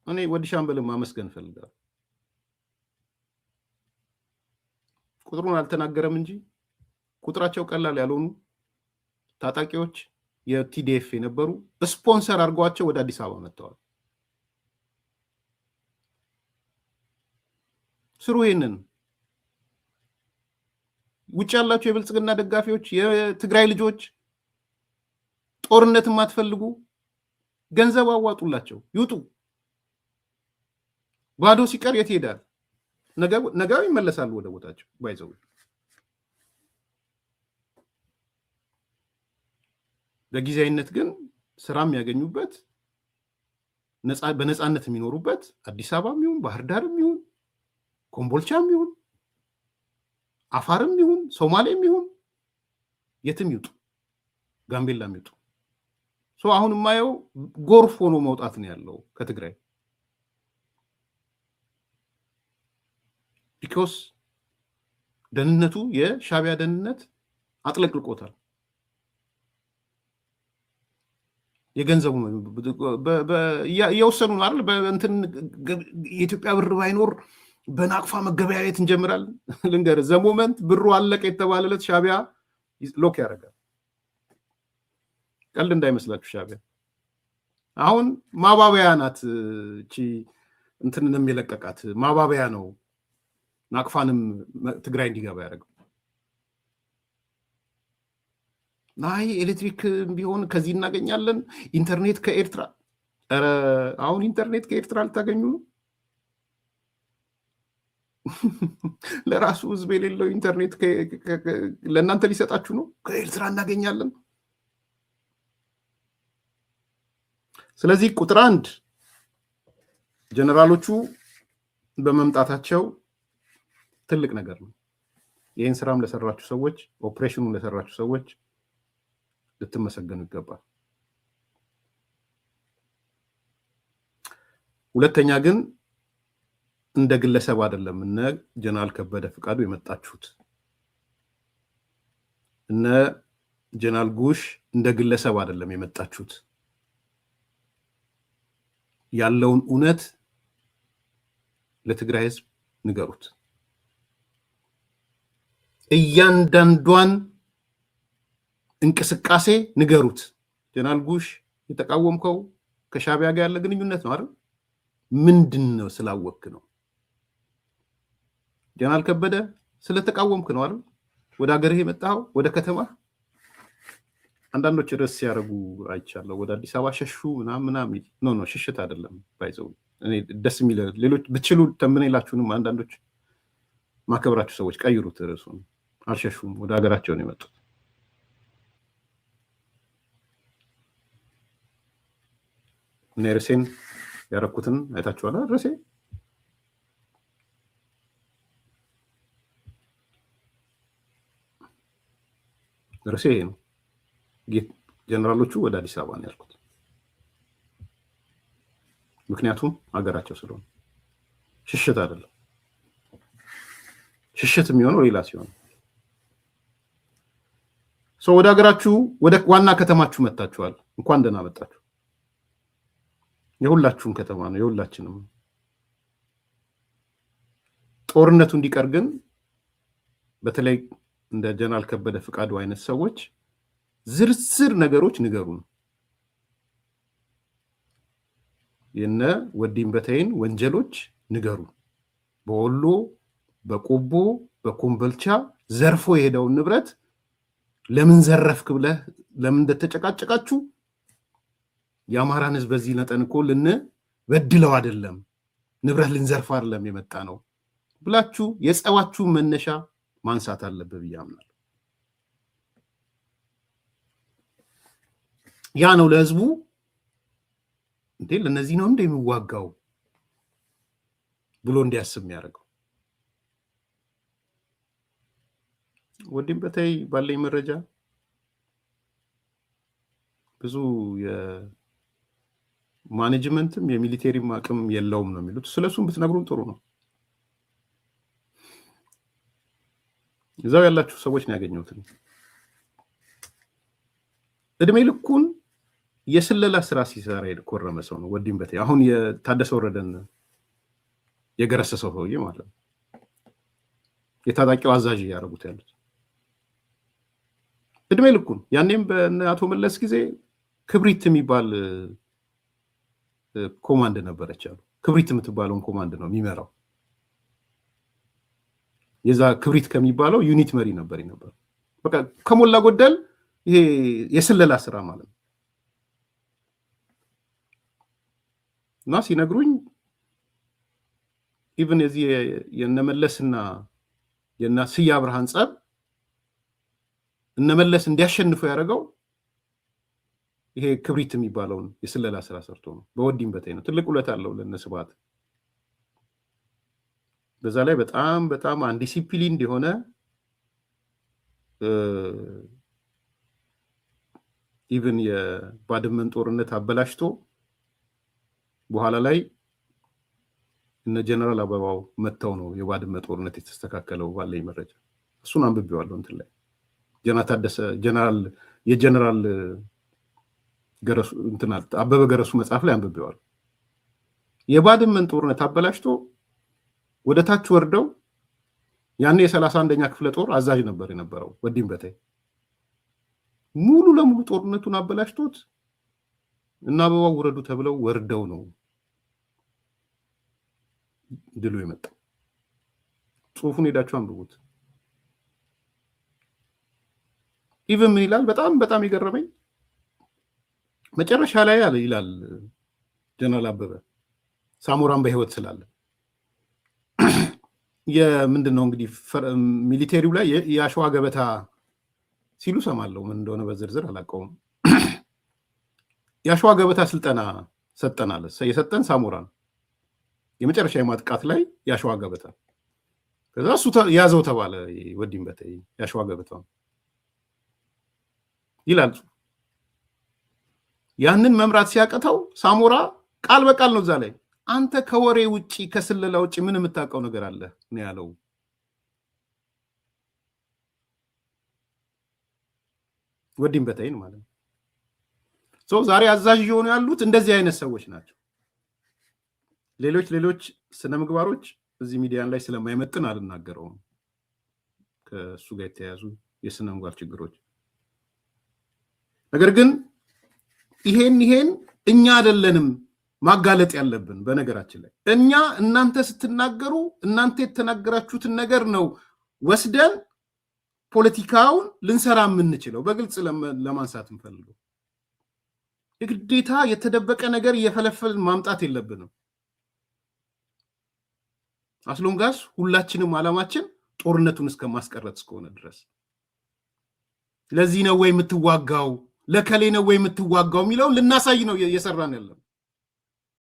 Speaker 1: እኔ ወዲ ሻምበልን ማመስገን ፈልጋለሁ። ቁጥሩን አልተናገረም እንጂ ቁጥራቸው ቀላል ያልሆኑ ታጣቂዎች የቲዲኤፍ የነበሩ ስፖንሰር አድርጓቸው ወደ አዲስ አበባ መጥተዋል። ስሩ ይሄንን። ውጭ ያላችሁ የብልጽግና ደጋፊዎች፣ የትግራይ ልጆች ጦርነት የማትፈልጉ ገንዘብ አዋጡላቸው፣ ይውጡ። ባዶ ሲቀር የት ይሄዳል? ነገው ይመለሳሉ ወደ ቦታቸው። ባይዘው በጊዜያዊነት ግን ስራ የሚያገኙበት በነፃነት የሚኖሩበት አዲስ አበባም ይሁን ባህር ዳርም ይሁን ኮምቦልቻም ይሁን አፋርም ይሁን ሶማሌም ይሁን የትም ይውጡ፣ ጋምቤላም ይውጡ። አሁን የማየው ጎርፍ ሆኖ መውጣት ነው ያለው ከትግራይ። ቢኮዝ ደህንነቱ የሻዕቢያ ደህንነት አጥለቅልቆታል። የገንዘቡ እየወሰኑ ነው አይደል? በእንትን የኢትዮጵያ ብር ባይኖር በናቅፋ መገበያየት እንጀምራለን። ልንገርህ፣ ዘሞመንት ብሩ አለቀ የተባለለት ሻዕቢያ ሎክ ያደርጋል። ቀልድ እንዳይመስላችሁ። ሻዕቢያ አሁን ማባበያ ናት። እቺ እንትንን የሚለቀቃት ማባበያ ነው። ናቅፋንም ትግራይ እንዲገባ ያደርገው። ናይ ኤሌክትሪክ ቢሆን ከዚህ እናገኛለን፣ ኢንተርኔት ከኤርትራ። ኧረ አሁን ኢንተርኔት ከኤርትራ ልታገኙ ነው? ለራሱ ህዝብ የሌለው ኢንተርኔት ለእናንተ ሊሰጣችሁ ነው? ከኤርትራ እናገኛለን። ስለዚህ ቁጥር 1 ጀነራሎቹ በመምጣታቸው ትልቅ ነገር ነው። ይህን ስራም ለሰራችሁ ሰዎች፣ ኦፕሬሽኑን ለሰራችሁ ሰዎች ልትመሰገኑ ይገባል። ሁለተኛ ግን እንደ ግለሰብ አይደለም እነ ጀነራል ከበደ ፍቃዱ የመጣችሁት። እነ ጀነራል ጉሽ እንደ ግለሰብ አይደለም የመጣችሁት። ያለውን እውነት ለትግራይ ህዝብ ንገሩት። እያንዳንዷን እንቅስቃሴ ንገሩት። ጀነራል ጉሽ የተቃወምከው ከሻዕቢያ ጋር ያለ ግንኙነት ነው አይደል? ምንድነው? ስላወክ ነው። ጀነራል ከበደ ስለተቃወምክ ነው አይደል ወደ ሀገርህ የመጣው ወደ ከተማ። አንዳንዶች ርዕስ ሲያደርጉ አይቻለሁ። ወደ አዲስ አበባ ሸሹ ምናምን ኖ ሽሽት አይደለም። ባይዘው እኔ ደስ የሚል ሌሎች ብትችሉ ተምኔላችሁንም አንዳንዶች ማከብራችሁ ሰዎች ቀይሩት ርዕሱን። አልሸሹም፣ ወደ ሀገራቸው ነው የመጡት። እኔ ርዕሴን ያረኩትን አይታችኋል። ርዕሴ ይሄ ነው። ጀነራሎቹ ወደ አዲስ አበባ ነው ያልኩት፣ ምክንያቱም ሀገራቸው ስለሆነ። ሽሽት አይደለም። ሽሽት የሚሆነው ሌላ ሲሆን ወደ ሀገራችሁ ወደ ዋና ከተማችሁ መጣችኋል። እንኳን ደህና መጣችሁ። የሁላችሁም ከተማ ነው የሁላችንም ጦርነቱ እንዲቀር ግን በተለይ እንደ ጀነራል ከበደ ፍቃዱ አይነት ሰዎች ዝርዝር ነገሮች ንገሩን የነ ወዲም በተይን ወንጀሎች ንገሩ በወሎ በቆቦ በኮምቦልቻ ዘርፎ የሄደውን ንብረት ለምን ዘረፍክ ብለህ ለምን እንደተጨቃጨቃችሁ የአማራን ህዝብ በዚህ ነጠንኮ ልንበድለው አይደለም ንብረት ልንዘርፍ አይደለም የመጣ ነው ብላችሁ የጸዋችሁ መነሻ ማንሳት አለበት ብያምናለሁ ያ ነው ለህዝቡ እንዴ ለነዚህ ነው እንደሚዋጋው ብሎ እንዲያስብ የሚያደርገው ወዲም በተይ ባለኝ መረጃ ብዙ የማኔጅመንትም የሚሊቴሪም አቅም የለውም ነው የሚሉት ስለሱም ብትነግሩን ጥሩ ነው እዛው ያላችሁ ሰዎች ነው ያገኘሁት እድሜ ልኩን የስለላ ስራ ሲሰራ የቆረመ ሰው ነው ወዲም በተይ አሁን የታደሰ ወረደን የገረሰሰው ሰውዬ ማለት ነው የታጣቂው አዛዥ ያረጉት ያሉት እድሜ ልኩን ያኔም በአቶ መለስ ጊዜ ክብሪት የሚባል ኮማንድ ነበረች አሉ ክብሪት የምትባለውን ኮማንድ ነው የሚመራው የዛ ክብሪት ከሚባለው ዩኒት መሪ ነበር በቃ ከሞላ ጎደል ይሄ የስለላ ስራ ማለት ነው እና ሲነግሩኝ ኢቭን የዚህ የነመለስና የናስያ ብርሃን ጸብ እነመለስ እንዲያሸንፉ ያደረገው ይሄ ክብሪት የሚባለውን የስለላ ስራ ሰርቶ ነው በወዲም በተይ ነው ትልቅ ውለታ አለው ለነስባት በዛ ላይ በጣም አንዲሲፕሊን እንደሆነ ኢቭን የባድመን ጦርነት አበላሽቶ በኋላ ላይ እነ ጀነራል አበባው መተው ነው የባድመ ጦርነት የተስተካከለው ባለኝ መረጃ እሱን አንብቤዋለሁ እንትን ላይ የጀነራል ገረሱ እንትና አበበ ገረሱ መጽሐፍ ላይ አንብቤዋለሁ የባድመን ጦርነት አበላሽቶ ወደ ታች ወርደው ያኔ የ31ኛ ክፍለ ጦር አዛዥ ነበር የነበረው ወዲም በተይ ሙሉ ለሙሉ ጦርነቱን አበላሽቶት እና አበባው ወረዱ ተብለው ወርደው ነው ድሉ የመጣው ጽሁፉን ሄዳችሁ አንብቡት ኢቭን ምን ይላል በጣም ይገረመኝ መጨረሻ ላይ ይላል ጀነራል አበበ ሳሞራን በህይወት ስላለ የምንድነው እንግዲህ ሚሊቴሪው ላይ የአሸዋ ገበታ ሲሉ ሰማለው ምን እንደሆነ በዝርዝር አላውቀውም የአሸዋ ገበታ ስልጠና ሰጠናል የሰጠን ሳሞራን የመጨረሻ የማጥቃት ላይ የአሸዋ ገበታ ከዛ እሱ ያዘው ተባለ ወዲም በተይ የአሸዋ ገበታው ይላል ያንን መምራት ሲያቀተው ሳሞራ ቃል በቃል ነው እዛ ላይ አንተ ከወሬ ውጪ ከስለላ ውጪ ምን የምታውቀው ነገር አለ ነው ያለው ወዲም በተይን ማለት ነው ዛሬ አዛዥ የሆኑ ያሉት እንደዚህ አይነት ሰዎች ናቸው ሌሎች ስነ ምግባሮች እዚህ ሚዲያን ላይ ስለማይመጥን አልናገረውም ከሱ ጋር የተያዙ የስነ ምግባር ችግሮች ነገር ግን ይሄን እኛ አይደለንም ማጋለጥ ያለብን በነገራችን ላይ እኛ እናንተ ስትናገሩ እናንተ የተናገራችሁትን ነገር ነው ወስደን ፖለቲካውን ልንሰራ የምንችለው በግልጽ ለማንሳት እንፈልገው የግዴታ የተደበቀ ነገር እየፈለፈልን ማምጣት የለብንም አስሎንጋስ ሁላችንም ዓላማችን ጦርነቱን እስከማስቀረት እስከሆነ ድረስ ለዚህ ነው ወይ የምትዋጋው ለከሌ ነው ወይ የምትዋጋው የሚለው ልናሳይ ነው እየሰራን ያለው